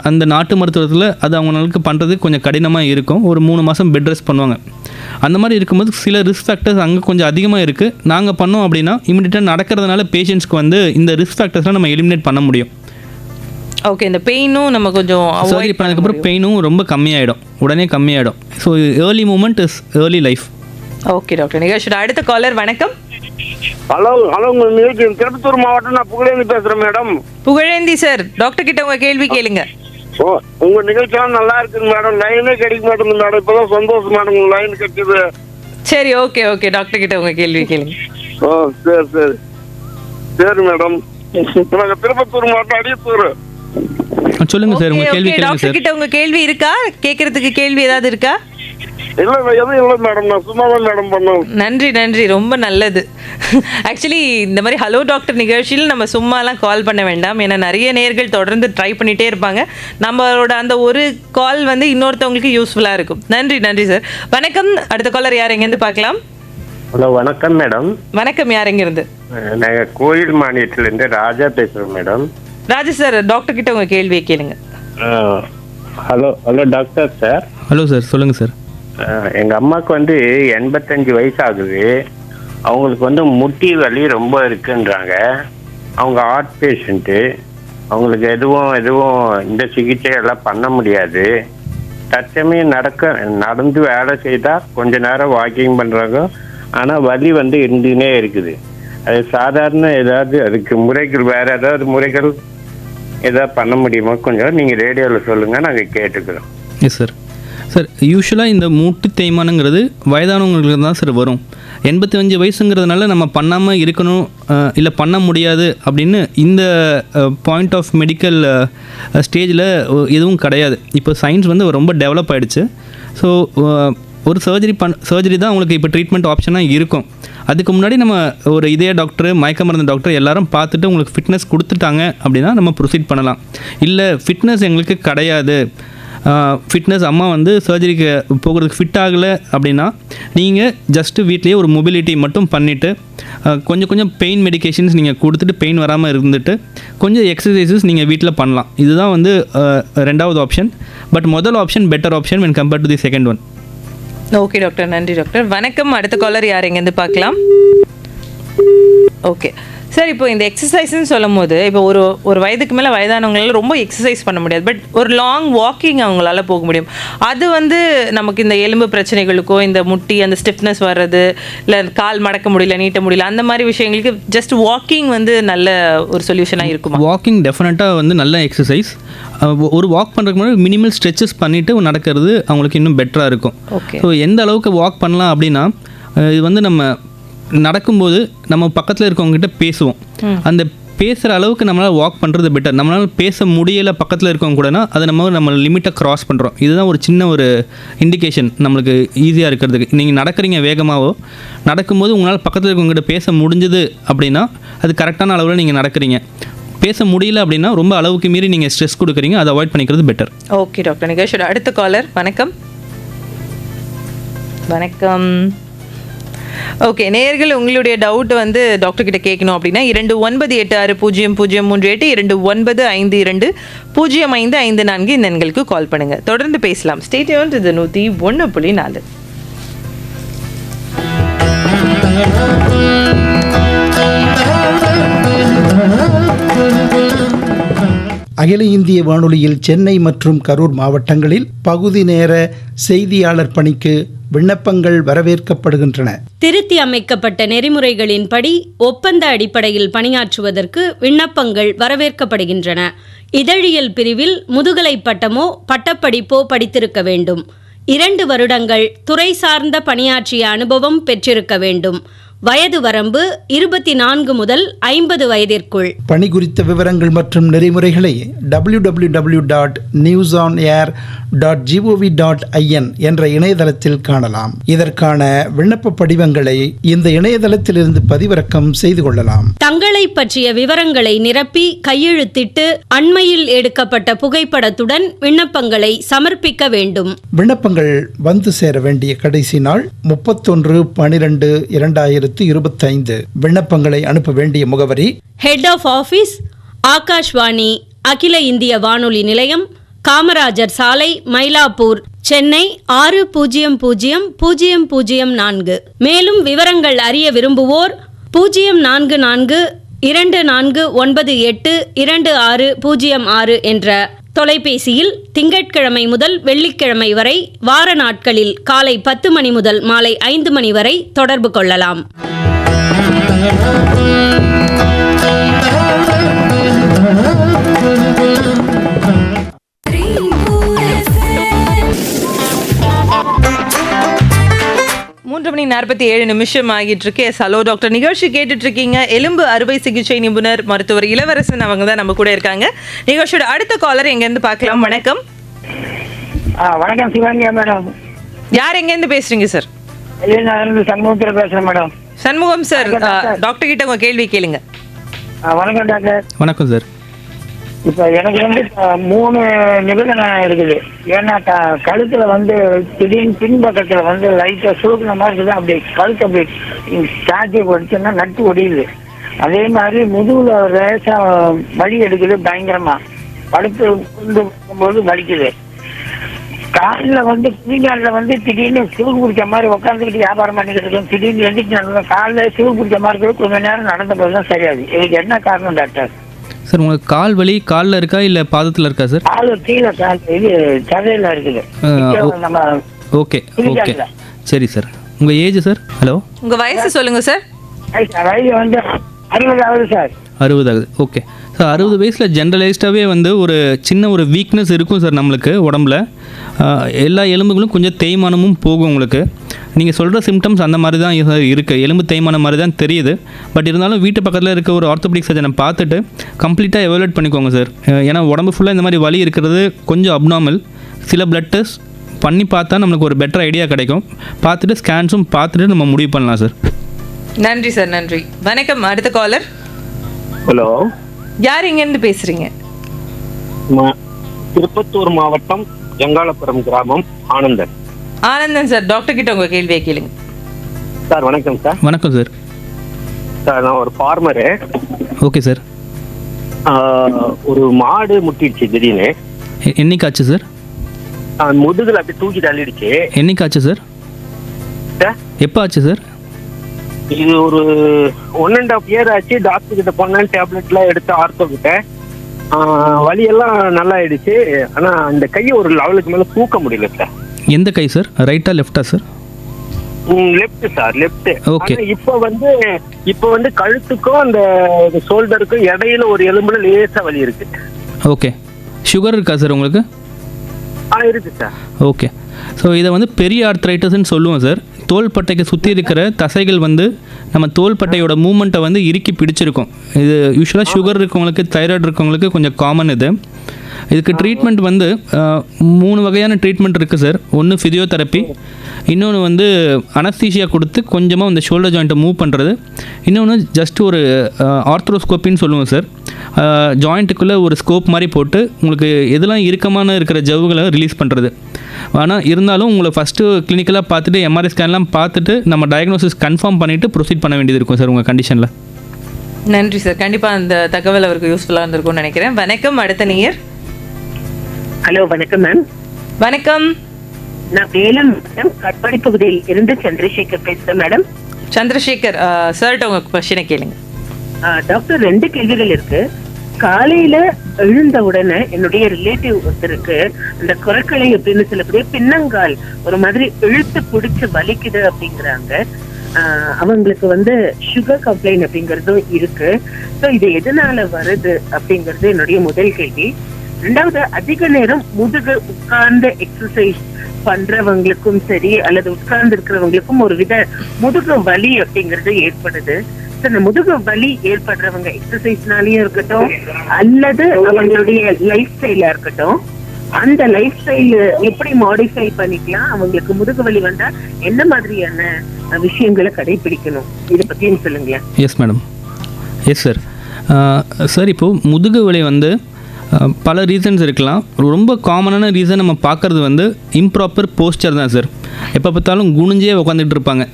அந்த நாட்டு மருத்துவத்தில் அது அவங்களுக்கு பண்ணுறது கொஞ்சம் கடினமாக இருக்கும். ஒரு 3 மாதம் பெட் ரெஸ்ட் பண்ணுவாங்க. அந்த மாதிரி இருக்கும்போது சில ரிஸ்க் ஃபேக்டர்ஸ் அங்கே கொஞ்சம் அதிகமாக இருக்குது. நாங்கள் பண்ணோம் அப்படின்னா இமீடியட்டாக நடக்கிறதுனால பேஷண்ட்ஸ்க்கு வந்து இந்த ரிஸ்க் ஃபேக்டர்ஸ்லாம் நம்ம எலிமினேட் பண்ண முடியும். ஓகே, இந்த பெயினும் நம்ம கொஞ்சம் சர்ஜரி பண்ணதுக்கப்புறம் பெயினும் ரொம்ப கம்மியாயிடும், உடனே கம்மியாயிடும். So early movement is early life. Okay doctor. நிகழ்ச்சியோட அடுத்த காலர். வணக்கம். ஹலோ. நிகழ்ச்சி திருப்பத்தூர் மாவட்டம், நான் புகழேந்தி பேசுறேன் மேடம். புகழேந்தி சார், டாக்டர் கிட்ட உங்க கேள்வி கேளுங்க. உங்க நிகழ்ச்சியெல்லாம் நல்லா இருக்குங்க மேடம். லைனே கிடைக்க மாட்டேங்குது மேடம். இப்பதான் சந்தோஷம் மேடம், உங்க லைன் கிடைக்குது. சரி, ஓகே ஓகே, டாக்டர் கிட்ட உங்க கேள்வி கேளுங்க. சரி சரி சரி மேடம். நாங்க திருப்பத்தூர் மாவட்டம், அடியத்தூர். சொல்லுங்க சார், உங்க கேள்வி கேளுங்க சார். டாக்டர் கிட்ட உங்க கேள்வி இருக்கா? கேக்குறதுக்கு கேள்வி ஏதாவது இருக்கா? இல்ல எதுவும் இல்லை மேடம், நான் சும்மா தான் மேடம் பண்ணேன். நன்றி நன்றி, ரொம்ப நல்லது. ஆக்சுவலி இந்த மாதிரி ஹலோ டாக்டர் நிகழ்ச்சியில் நம்ம சும்மாலாம் கால் பண்ண வேண்டாம். ஏன்னா நிறைய நேயர்கள் தொடர்ந்து ட்ரை பண்ணிகிட்டே இருப்பாங்க. நம்மளோட அந்த ஒரு கால் வந்து இன்னொருத்தவங்களுக்கு யூஸ்ஃபுல்லாக இருக்கும். நன்றி நன்றி சார். வணக்கம். அடுத்த காலர் யார், எங்கேருந்து பார்க்கலாம்? ஹலோ, வணக்கம் மேடம். வணக்கம், யார் எங்கேருந்து? நாங்கள் கோயில் மாநிலத்திலேருந்து ராஜா பேசுகிறோம் மேடம். ராஜு சார், டாக்டர் கிட்ட உங்கள் கேள்வியை கேளுங்க. Hello hello doctor sir. Hello sir, சொல்லுங்கள் சார். எங்கள் அம்மாவுக்கு வந்து 85 வயசு ஆகுது. அவங்களுக்கு வந்து முட்டி வலி ரொம்ப இருக்குன்றாங்க. அவங்க ஹார்ட் பேஷண்ட்டு. அவங்களுக்கு எதுவும் இந்த சிகிச்சையெல்லாம் பண்ண முடியாது. தற்சமயம் நடந்து வேலை செய்தால் கொஞ்ச நேரம் வாக்கிங் பண்ணுறாங்க. ஆனால் வலி வந்து இருந்துனே இருக்குது. அது சாதாரண ஏதாவது அதுக்கு முறைகள், வேறு ஏதாவது முறைகள் ஏதாவது பண்ண முடியுமா? கொஞ்சம் நீங்கள் ரேடியோவில் சொல்லுங்கள், நாங்கள் கேட்டுக்கிறோம். Yes sir. சார், யூஸ்வலாக இந்த மூட்டு தேய்மானங்கிறது வயதானவங்களுக்கு தான் சார் வரும். 85 வயசுங்கிறதுனால நம்ம பண்ணாமல் இருக்கணும் இல்லை பண்ண முடியாது அப்படின்னு இந்த பாயிண்ட் ஆஃப் மெடிக்கல் ஸ்டேஜில் எதுவும் கிடையாது. இப்போ சயின்ஸ் வந்து ரொம்ப டெவலப் ஆகிடுச்சு. ஸோ ஒரு சர்ஜரி தான் உங்களுக்கு இப்போ ட்ரீட்மெண்ட் ஆப்ஷனாக இருக்கும். அதுக்கு முன்னாடி நம்ம ஒரு இதய டாக்டர், மயக்க மருந்து டாக்டர் எல்லாரும் பார்த்துட்டு உங்களுக்கு ஃபிட்னஸ் கொடுத்துட்டாங்க அப்படின்னா நம்ம ப்ரொசீட் பண்ணலாம். இல்லை ஃபிட்னஸ் எங்களுக்கு கிடையாது, ஃபிட்னஸ் அம்மா வந்து சர்ஜரிக்கு போகிறதுக்கு ஃபிட் ஆகலை அப்படின்னா நீங்கள் ஜஸ்ட்டு வீட்லேயே ஒரு மொபிலிட்டி மட்டும் பண்ணிவிட்டு கொஞ்சம் பெயின் மெடிகேஷன்ஸ் நீங்கள் கொடுத்துட்டு பெயின் வராமல் இருந்துட்டு கொஞ்சம் எக்ஸசைசஸ் நீங்கள் வீட்டில் பண்ணலாம். இதுதான் வந்து ரெண்டாவது ஆப்ஷன். பட் முதல் option better option when compared to the second one. Okay doctor, நன்றி டாக்டர். வணக்கம். அடுத்த காலர் யார், எங்கேருந்து பார்க்கலாம்? ஓகே சார், இப்போ இந்த எக்ஸசைஸ்ன்னு சொல்லும் போது இப்போ ஒரு வயதுக்கு மேலே வயதானவங்களால ரொம்ப எக்ஸசைஸ் பண்ண முடியாது. பட் ஒரு லாங் வாக்கிங் அவங்களால போக முடியும். அது வந்து நமக்கு இந்த எலும்பு பிரச்சனைகளுக்கோ, இந்த முட்டி அந்த ஸ்டிஃப்னஸ் வர்றது, இல்லை கால் மடக்க முடியல, நீட்ட முடியல, அந்த மாதிரி விஷயங்களுக்கு ஜஸ்ட் வாக்கிங் வந்து நல்ல ஒரு சொல்யூஷனாக இருக்குமா? வாக்கிங் டெஃபினட்டாக வந்து நல்ல எக்ஸசைஸ். ஒரு வாக் பண்ணுறதுக்கு முன்னாடி மினிமல் ஸ்ட்ரெச்சஸ் பண்ணிவிட்டு நடக்கிறது அவங்களுக்கு இன்னும் பெட்டராக இருக்கும். ஸோ எந்த அளவுக்கு வாக் பண்ணலாம் அப்படின்னா, இது வந்து நம்ம நடக்கும்போது நம்ம பக்கத்தில் இருக்கவங்ககிட்ட பேசுவோம். அந்த பேசுகிற அளவுக்கு நம்மளால் வாக் பண்ணுறது பெட்டர். நம்மளால் பேச முடியலை பக்கத்தில் இருக்கவங்க கூடனா அதை நம்ம லிமிட்டை க்ராஸ் பண்ணுறோம். இதுதான் ஒரு சின்ன ஒரு இண்டிகேஷன் நம்மளுக்கு ஈஸியாக இருக்கிறதுக்கு. நீங்கள் நடக்கிறீங்க வேகமாகவோ, நடக்கும்போது உங்களால் பக்கத்தில் இருக்கவங்ககிட்ட பேச முடிஞ்சது அப்படின்னா அது கரெக்டான அளவில் நீங்கள் நடக்கிறீங்க. பேச முடியல அப்படின்னா ரொம்ப அளவுக்கு மீறி நீங்கள் ஸ்ட்ரெஸ் கொடுக்குறீங்க, அதை அவாய்ட் பண்ணிக்கிறது பெட்டர். ஓகே டாக்டர் நிகேஷோட அடுத்த காலர். வணக்கம். வணக்கம். ஓகே, நேயர்கள் உங்களுடைய டவுட் வந்து டாக்டர் கிட்ட கேட்கணும் அப்படின்னா 29860038 2952055554 இந்த எண்களுக்கு கால் பண்ணுங்க. தொடர்ந்து பேசலாம். Stay tuned. இது 101.4. அகில இந்திய வானொலியில் சென்னை மற்றும் கரூர் மாவட்டங்களில் பகுதி நேர செய்தியாளர் பணிக்கு விண்ணப்பங்கள் வரவேற்கப்படுகின்றன. திருத்தி அமைக்கப்பட்ட நெறிமுறைகளின்படி ஒப்பந்த அடிப்படையில் பணியாற்றுவதற்கு விண்ணப்பங்கள் வரவேற்கப்படுகின்றன. இதழியல் பிரிவில் முதுகலை பட்டமோ பட்டப்படிப்போ படித்திருக்க வேண்டும். 2 வருடங்கள் துறை சார்ந்த பணியாற்றிய அனுபவம் பெற்றிருக்க வேண்டும். வயது வரம்பு 24 முதல் 50 வயதிற்குள். பணி குறித்த விவரங்கள் மற்றும் நெறிமுறைகளை www.newsonair.gov.in என்ற இணையதளத்தில் காணலாம். இதற்கான விண்ணப்ப படிவங்களை இந்த இணையதளத்திலிருந்து பதிவிறக்கம் செய்து கொள்ளலாம். தங்களை பற்றிய விவரங்களை நிரப்பி கையெழுத்திட்டு அண்மையில் எடுக்கப்பட்ட புகைப்படத்துடன் விண்ணப்பங்களை சமர்ப்பிக்க வேண்டும். விண்ணப்பங்கள் வந்து சேர வேண்டிய கடைசி நாள் 31/12/2025. விண்ணப்பங்களை அனுப்ப வேண்டிய முகவரி: ஹெட் ஆஃப் ஆபீஸ், ஆகாஷ்வாணி அகில இந்திய வானொலி நிலையம், காமராஜர் சாலை, மயிலாப்பூர், சென்னை 600004. மேலும் விவரங்கள் அறிய விரும்புவோர் 0424982606 என்ற தொலைபேசியில் திங்கட்கிழமை முதல் வெள்ளிக்கிழமை வரை வார நாட்களில் காலை 10 மணி முதல் மாலை 5 மணி வரை தொடர்பு கொள்ளலாம். மணி 47 ஆகிட்டு இருக்கு. ஹலோ டாக்டர் நிகழ்ச்சி கேட்டுட்டு இருக்கீங்க. எலும்பு அறுவை சிகிச்சை நிபுணர் மருத்துவர் இளவரசன் அவங்க தான் நம்ம கூட இருக்காங்க. நிகழ்ச்சியோட அடுத்த காலர் எங்க இருந்து பார்க்கலாம். வணக்கம். வணக்கம் சிவாங்கி மேடம். யார் எங்கேருந்து பேசுறீங்க சார்? சண்முகத்தில் பேசுறேன் மேடம். சண்முகம் சார், டாக்டர் கிட்ட உங்க கேள்வி கேளுங்க. வணக்கம் டாக்டர். வணக்கம் சார். இப்ப எனக்கு வந்து 3 நிபந்தனை இருக்குது. ஏன்னா கழுத்துல வந்து திடீர்னு பின்பக்கத்துல வந்து லைட்டா சுருக்கின மாதிரி இருக்குது. அப்படி கழுத்து அப்படி சாட்சி படிச்சோன்னா நட்டு ஒடியுது. அதே மாதிரி முதுகுல லேசா வலி எடுக்குது பயங்கரமா. படுத்து போது வலிக்குது. காலில் வந்து குதிங்காலில் வந்து திடீர்னு சிவகு பிடிச்ச மாதிரி உட்காந்துக்கிட்டு வியாபாரம் பண்ணிக்கிட்டு இருக்கோம். திடீர்னு எந்திரிச்சு காலில் சிவகு பிடிச்ச மாதிரி இருக்குது. கொஞ்ச நேரம் நடந்த போது தான் சரியாது. இதுக்கு என்ன காரணம் டாக்டர்? சார் உங்களுக்கு கால் வலி காலில் இருக்கா இல்லை பாதத்தில் இருக்கா சார்? கால் கீழே இது சதையில் இருக்குது. நம்ம ஓகே ஓகே சரி சார். உங்கள் ஏஜ் சார்? ஹலோ, உங்க வயசு சொல்லுங்க சார். வயசு வந்து 60 ஆகுது சார். 60 ஆகுது. Okay sir. 60 வயசில் ஜென்ரலைஸ்டாகவே வந்து ஒரு சின்ன ஒரு வீக்னஸ் இருக்கும் சார் நம்மளுக்கு உடம்புல. எல்லா எலும்புகளும் கொஞ்சம் தேய்மானமும் போகும் உங்களுக்கு. நீங்கள் சொல்கிற சிம்டம்ஸ் அந்த மாதிரி தான் இருக்குது. எலும்பு தேய்மானம் மாதிரி தான் தெரியுது. பட் இருந்தாலும் வீட்டு பக்கத்தில் இருக்க ஒரு ஆர்த்தோபெடிக் சர்ஜனை பார்த்துட்டு கம்ப்ளீட்டாக எவாலுவேட் பண்ணிக்கோங்க சார். ஏன்னா உடம்பு ஃபுல்லாக இந்த மாதிரி வலி இருக்கிறது கொஞ்சம் அப்நார்மல். சில பிளட் டெஸ்ட் பண்ணி பார்த்தா நம்மளுக்கு ஒரு பெட்டர் ஐடியா கிடைக்கும். பார்த்துட்டு ஸ்கேன்ஸும் பார்த்துட்டு நம்ம முடிவு பண்ணலாம் சார். நன்றி சார், நன்றி. வணக்கம். அடுத்த காலர். ஹலோ, யார் எங்கேருந்து பேசுறீங்க? திருப்பத்தூர் மாவட்டம் ஜங்காலபுரம் கிராமம் ஆனந்தன். ஆனந்தன் சார், டாக்டர் கிட்ட உங்க கேள்வியை கேளுங்க. சார் வணக்கம் சார். வணக்கம் சார். சார் நான் ஒரு ஃபார்மரு. Okay sir. ஒரு மாடு முட்டிடுச்சு திடீர்னு. என்னைக்காச்சு சார்? முதுகுல அப்படி தூக்கி தள்ளிடுச்சு. என்னைக்காச்சு சார்? எப்போ ஆச்சு சார்? இது ஒரு 1.5 year ஆச்சு. டாக்டர் கிட்ட போனேன், டேப்லெட்லாம் எடுத்து ஆர்த்தோ கிட்ட. வலியெல்லாம் நல்லா ஆயிடுச்சு. ஆனா இந்த கையை ஒரு லெவலுக்கு மேல தூக்க முடியல சார். எந்த கை சார்? ரைட்டா லெஃப்டா sir? Left sir, left. Okay. இப்போ வந்து கழுத்துக்கும் அந்த ஷோல்டருக்கும் இடையில ஒரு எலும்புல லேசா வலி இருக்கு. ஓகே. சுகர் இருக்கா சார் உங்களுக்கு? இருக்கு சார். ஓகே. ஸோ இதை வந்து பெரிய ஆர்த்ரைட்டிஸ்ன்னு சொல்லுவோம் சார். தோள்பட்டைக்கு சுற்றி இருக்கிற தசைகள் வந்து நம்ம தோள்பட்டையோட மூமெண்ட்டை வந்து இறுக்கி பிடிச்சிருக்கும். இது யூஸ்வலாக சுகர் இருக்கவங்களுக்கு, தைராய்டு இருக்கவங்களுக்கு கொஞ்சம் காமன் இது. இதுக்கு ட்ரீட்மெண்ட் வந்து 3 வகையான ட்ரீட்மெண்ட் இருக்குது சார். ஒன்று ஃபிசியோதெரப்பி, இன்னொன்று வந்து அனஸ்தீஷியா கொடுத்து கொஞ்சமாக அந்த ஷோல்டர் ஜாயிண்ட்டை மூவ் பண்ணுறது, இன்னொன்று ஜஸ்ட் ஒரு ஆர்த்ரோஸ்கோப்பின்னு சொல்லுவோம் சார். ஜாயிண்ட்டுக்குள்ளே ஒரு ஸ்கோப் மாதிரி போட்டு உங்களுக்கு எதெல்லாம் இறுக்கமான இருக்கிற ஜவ்வுகளை ரிலீஸ் பண்ணுறது. ஆனால் இருந்தாலும் உங்களை ஃபஸ்ட்டு கிளினிக்கலாக பார்த்துட்டு எம்ஆர்ஐ ஸ்கேன்லாம் பார்த்துட்டு நம்ம டயக்னோசிஸ் கன்ஃபார்ம் பண்ணிவிட்டு ப்ரொசீட் பண்ண வேண்டியது இருக்கும் சார் உங்கள் கண்டிஷனில். நன்றி சார். கண்டிப்பாக அந்த தகவல் அவருக்கு யூஸ்ஃபுல்லாக இருந்திருக்கும்னு நினைக்கிறேன். வணக்கம். அடுத்த நேயர். ஹலோ, வணக்கம் மேம். வணக்கம். நான் வேலம் கட்பாடி பகுதியில் இருந்து சந்திரசேகர் பேசுறேன் மேடம். சந்திரசேகர் சார்ட்ட உங்க கொஸ்டினை கேளுங்க. டாக்டர், 2 கேள்விகள் இருக்கு. காலையில எழுந்த உடனே என்னுடைய ரிலேட்டிவ் ஒருத்தருக்கு அந்த குரக்கலை அப்படின்னு சொல்லக்கூடிய பின்னங்கால் ஒரு மாதிரி இழுத்து பிடிச்சு வலிக்குது அப்படிங்கிறாங்க. அவங்களுக்கு வந்து சுகர் கம்ப்ளைண்ட் அப்படிங்கறதும் இருக்கு. ஸோ இது எதனால வருது அப்படிங்கிறது என்னுடைய முதல் கேள்வி. 2வது, அதிக நேரம் முதுகு உட்கார்ந்து எக்ஸசைஸ் பண்றவங்களுக்கும் சரி அல்லது உட்கார்ந்து இருக்கிறவங்களுக்கும் ஒரு வித முதுகு வலி அப்படிங்கிறது ஏற்படுது. இந்த முதுகு வலி ஏற்படுறவங்க எக்ஸசைஸ்னாலயும் இருக்கட்டும் அல்லது அவங்களுடைய லைஃப் ஸ்டைலா இருக்கட்டும், அந்த லைஃப் ஸ்டைல் எப்படி மாடிஃபை பண்ணிக்கலாம், அவங்களுக்கு முதுகு வலி வந்தா என்ன மாதிரியான விஷயங்களை கடைபிடிக்கணும், இதை பத்தியும் சொல்லுங்களேன். Yes madam. Yes sir. Sir இப்போது முதுகு வலி வந்து பல ரீசன்ஸ் இருக்கலாம். ரொம்ப காமனான ரீசன் நம்ம பார்க்குறது வந்து இம்ப்ராப்பர் போஸ்டர் தான் சார். எப்போ பார்த்தாலும் குனிஞ்சே உட்காந்துட்டு இருப்பாங்க.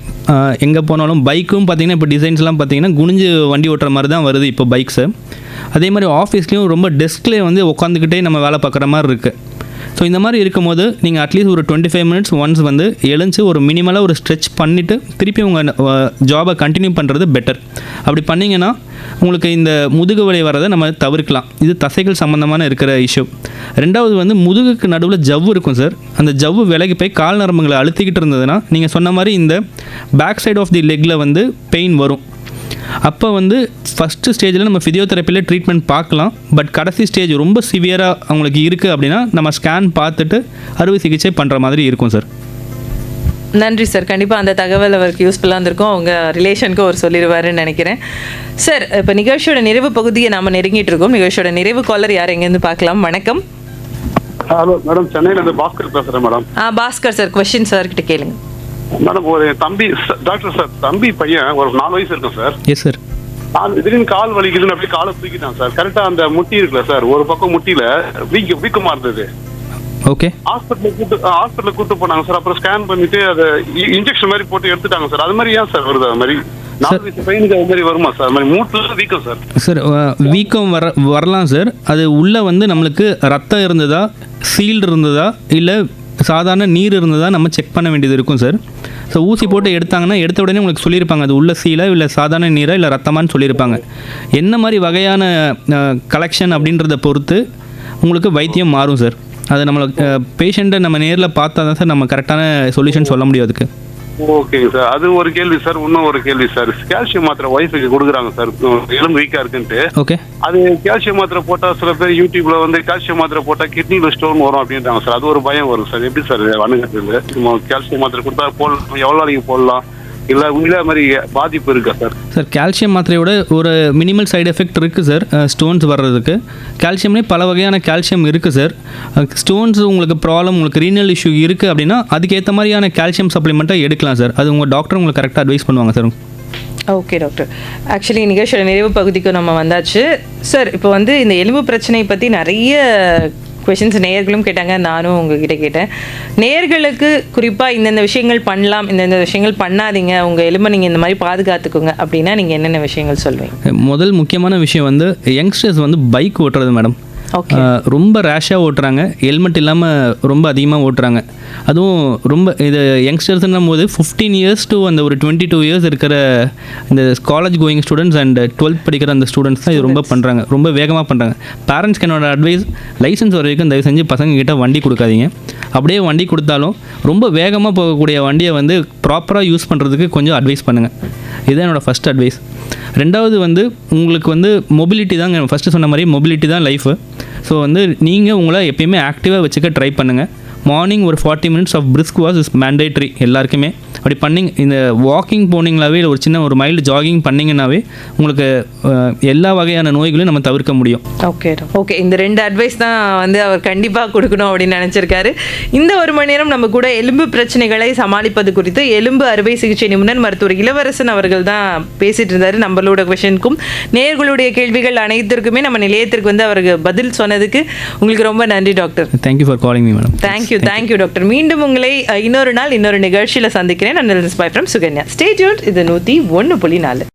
எங்கே போனாலும் பைக்கும் பார்த்திங்கன்னா இப்போ டிசைன்ஸ்லாம் பார்த்திங்கன்னா குனிஞ்சு வண்டி ஓட்டுற மாதிரி தான் வருது இப்போ பைக்ஸு. அதே மாதிரி ஆஃபீஸ்லேயும் ரொம்ப டெஸ்க்லேயே வந்து உட்காந்துக்கிட்டே நம்ம வேலை பார்க்குற மாதிரி இருக்குது. ஸோ இந்த மாதிரி இருக்கும்போது நீங்கள் அட்லீஸ்ட் ஒரு 25 minutes ஒன்ஸ் வந்து எழுந்து ஒரு மினிமலாக ஒரு ஸ்ட்ரெச் பண்ணிவிட்டு திருப்பி உங்கள் ஜாபை கண்டினியூ பண்ணுறது பெட்டர். அப்படி பண்ணிங்கன்னா உங்களுக்கு இந்த முதுகு வலி வரதை நம்ம தவிர்க்கலாம். இது தசைகள் சம்மந்தமான இருக்கிற இஷ்யூ. 2வது வந்து முதுகுக்கு நடுவில் ஜவ்வு இருக்கும் சார். அந்த ஜவ்வு விலகி போய் கால் நரம்புகளை அழுத்திக்கிட்டு இருந்ததுன்னா நீங்கள் சொன்ன மாதிரி இந்த பேக் சைடு ஆஃப் தி லெக்கில் வந்து பெயின் வரும். அப்போ வந்து ஃபஸ்ட்டு ஸ்டேஜில் நம்ம ஃபிசியோதெரப்பியில் ட்ரீட்மெண்ட் பார்க்கலாம். பட் கடைசி ஸ்டேஜ் ரொம்ப சிவியராக அவங்களுக்கு இருக்குது அப்படின்னா நம்ம ஸ்கேன் பார்த்துட்டு அறுவை சிகிச்சை பண்ணுற மாதிரி இருக்கும் சார். நன்றி சார். கண்டிப்பாக அந்த தகவல் அவருக்கு யூஸ்ஃபுல்லாக இருந்திருக்கும். அவங்க ரிலேஷனுக்கு அவர் சொல்லிடுவாருன்னு நினைக்கிறேன். சார், இப்போ நிகழ்ச்சியோட நிறைவு பகுதியை நாம் நெருங்கிட்டு இருக்கோம். நிகழ்ச்சியோட நிறைவு காலர் யார் எங்கேருந்து பார்க்கலாம். வணக்கம். ஹலோ மேடம், சென்னையிலேருந்து பாஸ்கர் பேசுகிறேன் madam. Bhaskar sir, question sir கிட்ட கேளுங்க. மேடம், ஒரு தம்பி டாக்டர் சார், தம்பி பையன் ஒரு 4 வயசு இருக்கும் சார். Yes sir. திடீர்னு கால் வலிக்குதுன்னு அப்படியே காலை தூக்கிட்டான் சார். கரெக்டா அந்த முட்டி இருக்குல்ல சார், ஒரு பக்கம் முட்டியில வீக்கமா இருந்தது. ஓகே. ஹாஸ்பிட்டல் கூட்டு போனாங்க சார். அப்புறம் ஸ்கேன் பண்ணிட்டு அதை இன்ஜெக்ஷன் மாதிரி போட்டு எடுத்துட்டாங்க சார். அது மாதிரி ஏன் சார் வருது? அது மாதிரி 4 வயசு பையனுக்கு அது மாதிரி வருமா சார்? அது மாதிரி மூட்டுல வீக்கம் சார். சார் வீக்கம் வரலாம் சார். அது உள்ளே வந்து நம்மளுக்கு ரத்தம் இருந்ததா, சீல்டு இருந்ததா, இல்லை சாதாரண நீர் இருந்ததா நம்ம செக் பண்ண வேண்டியது இருக்கும் சார். ஸோ ஊசி போட்டு எடுத்தாங்கன்னா எடுத்த உடனே உங்களுக்கு சொல்லியிருப்பாங்க அது உள்ள சீலா இல்லை சாதாரண நீரா இல்லை ரத்தமானு சொல்லியிருப்பாங்க. என்ன மாதிரி வகையான கலெக்ஷன் அப்படின்றத பொறுத்து உங்களுக்கு வைத்தியம் மாறும் சார். அதை நம்மளுக்கு பேஷண்ட்டை நம்ம நேரில் பார்த்தா தான் சார் நம்ம கரெக்டான சொல்யூஷன் சொல்ல முடியும் அதுக்கு. ஓகேங்க சார். அது ஒரு கேள்வி சார். இன்னும் ஒரு கேள்வி சார். கால்சியம் மாத்திரை ஒய்ஃபுக்கு கொடுக்குறாங்க சார், எலும்பு வீக்கா இருக்குன்ட்டு. ஓகே. அது கால்சியம் மாத்திரை போட்டா சில பேர் யூடியூப்ல வந்து கால்சியம் மாத்திரை போட்டா கிட்னில ஸ்டோன் வரும் அப்படின்றாங்க சார். அது ஒரு பயம் வரும் சார். எப்படி சார் அணுகிறது? கால்சியம் மாத்திரை கொடுத்தா போடலாம், எவ்வளோ நாளைக்கு போடலாம், இல்லை உங்களே மாதிரி பாதிப்பு இருக்கா சார்? சார் கால்சியம் மாத்திரையோட ஒரு மினிமல் சைடு எஃபெக்ட் இருக்குது சார் ஸ்டோன்ஸ் வர்றதுக்கு. கால்சியம்லேயே பல வகையான கால்சியம் இருக்குது சார். ஸ்டோன்ஸ் உங்களுக்கு ப்ராப்ளம், உங்களுக்கு ரீனல் இஷ்யூ இருக்குது அப்படின்னா அதுக்கேற்ற மாதிரியான கால்சியம் சப்ளிமெண்ட்டாக எடுக்கலாம் சார். அது உங்கள் டாக்டர் உங்களுக்கு கரெக்டாக அட்வைஸ் பண்ணுவாங்க சார். Okay doctor. ஆக்சுவலி நிகழ்ச்சியோட நிறைவு பகுதிக்கு நம்ம வந்தாச்சு சார். இப்போ வந்து இந்த எலும்பு பிரச்சனை பற்றி நிறைய கொஷின்ஸ் நேயர்களும் கேட்டாங்க, நானும் உங்ககிட்ட கேட்டேன். நேயர்களுக்கு குறிப்பாக இந்தந்த விஷயங்கள் பண்ணலாம், இந்தந்த விஷயங்கள் பண்ணாதீங்க, உங்கள் எலும்பை நீங்கள் இந்த மாதிரி பாதுகாத்துக்கோங்க அப்படின்னா நீங்கள் என்னென்ன விஷயங்கள் சொல்வீங்க? முதல் முக்கியமான விஷயம் வந்து யங்ஸ்டர்ஸ் வந்து பைக் ஓட்டுறது மேடம். ரொம்ப ரேஷாக ஓட்டுறாங்க, ஹெல்மெட் இல்லாமல் ரொம்ப அதிகமாக ஓட்டுறாங்க. அதுவும் ரொம்ப இது யங்ஸ்டர்ஸ்ன்னும் போது 15 இயர்ஸ் டு அந்த ஒரு 22 இயர்ஸ் இருக்கிற இந்த college going students and 12th படிக்கிற அந்த ஸ்டூடெண்ட்ஸ் தான் இது ரொம்ப பண்ணுறாங்க, ரொம்ப வேகமாக பண்ணுறாங்க. பேரண்ட்ஸ்க்கு என்னோட அட்வைஸ், லைசன்ஸ் வரைக்கும் தயவு செஞ்சு பசங்கக்கிட்ட வண்டி கொடுக்காதீங்க. அப்படியே வண்டி கொடுத்தாலும் ரொம்ப வேகமாக போகக்கூடிய வண்டியை வந்து ப்ராப்பராக யூஸ் பண்ணுறதுக்கு கொஞ்சம் அட்வைஸ் பண்ணுங்கள். இதுதான் என்னோடய ஃபஸ்ட் அட்வைஸ். ரெண்டாவது வந்து உங்களுக்கு வந்து மொபிலிட்டி தாங்க, ஃபஸ்ட்டு சொன்ன மாதிரி மொபிலிட்டி தான் லைஃபு. ஸோ வந்து நீங்கள் உங்களை எப்பயுமே ஆக்டிவாக வச்சுக்க ட்ரை பண்ணுங்கள். மார்னிங் ஒரு 40 minutes of brisk walk is mandatory எல்லாருக்குமே. அப்படி பண்ணிங்க, இந்த வாக்கிங் போனீங்களாவே இல்லை ஒரு சின்ன ஒரு மைல்டு ஜாகிங் பண்ணிங்கன்னாவே உங்களுக்கு எல்லா வகையான நோய்களையும் நம்ம தவிர்க்க முடியும். ஓகே. இந்த 2 அட்வைஸ் தான் வந்து அவர் கண்டிப்பாக கொடுக்கணும் அப்படின்னு நினச்சிருக்காரு. இந்த 1 மணி நேரம் நம்ம கூட எலும்பு பிரச்சனைகளை சமாளிப்பது குறித்து எலும்பு அறுவை சிகிச்சை நிபுணர் மருத்துவர் இளவரசன் அவர்கள் தான் பேசிட்டு இருந்தார். நம்மளோட கொஷனுக்கும் நேயர்களுடைய கேள்விகள் அனைத்திற்குமே நம்ம நிலையத்திற்கு வந்து அவருக்கு பதில் சொன்னதுக்கு உங்களுக்கு ரொம்ப நன்றி doctor. Thank you for calling me madam. Thank you doctor. மீண்டும் உங்களை இன்னொரு நாள் இன்னொரு நிகழ்ச்சியில் சந்திக்கிறேன். நான் சுகன்யா. Stay tuned. இது 101.4.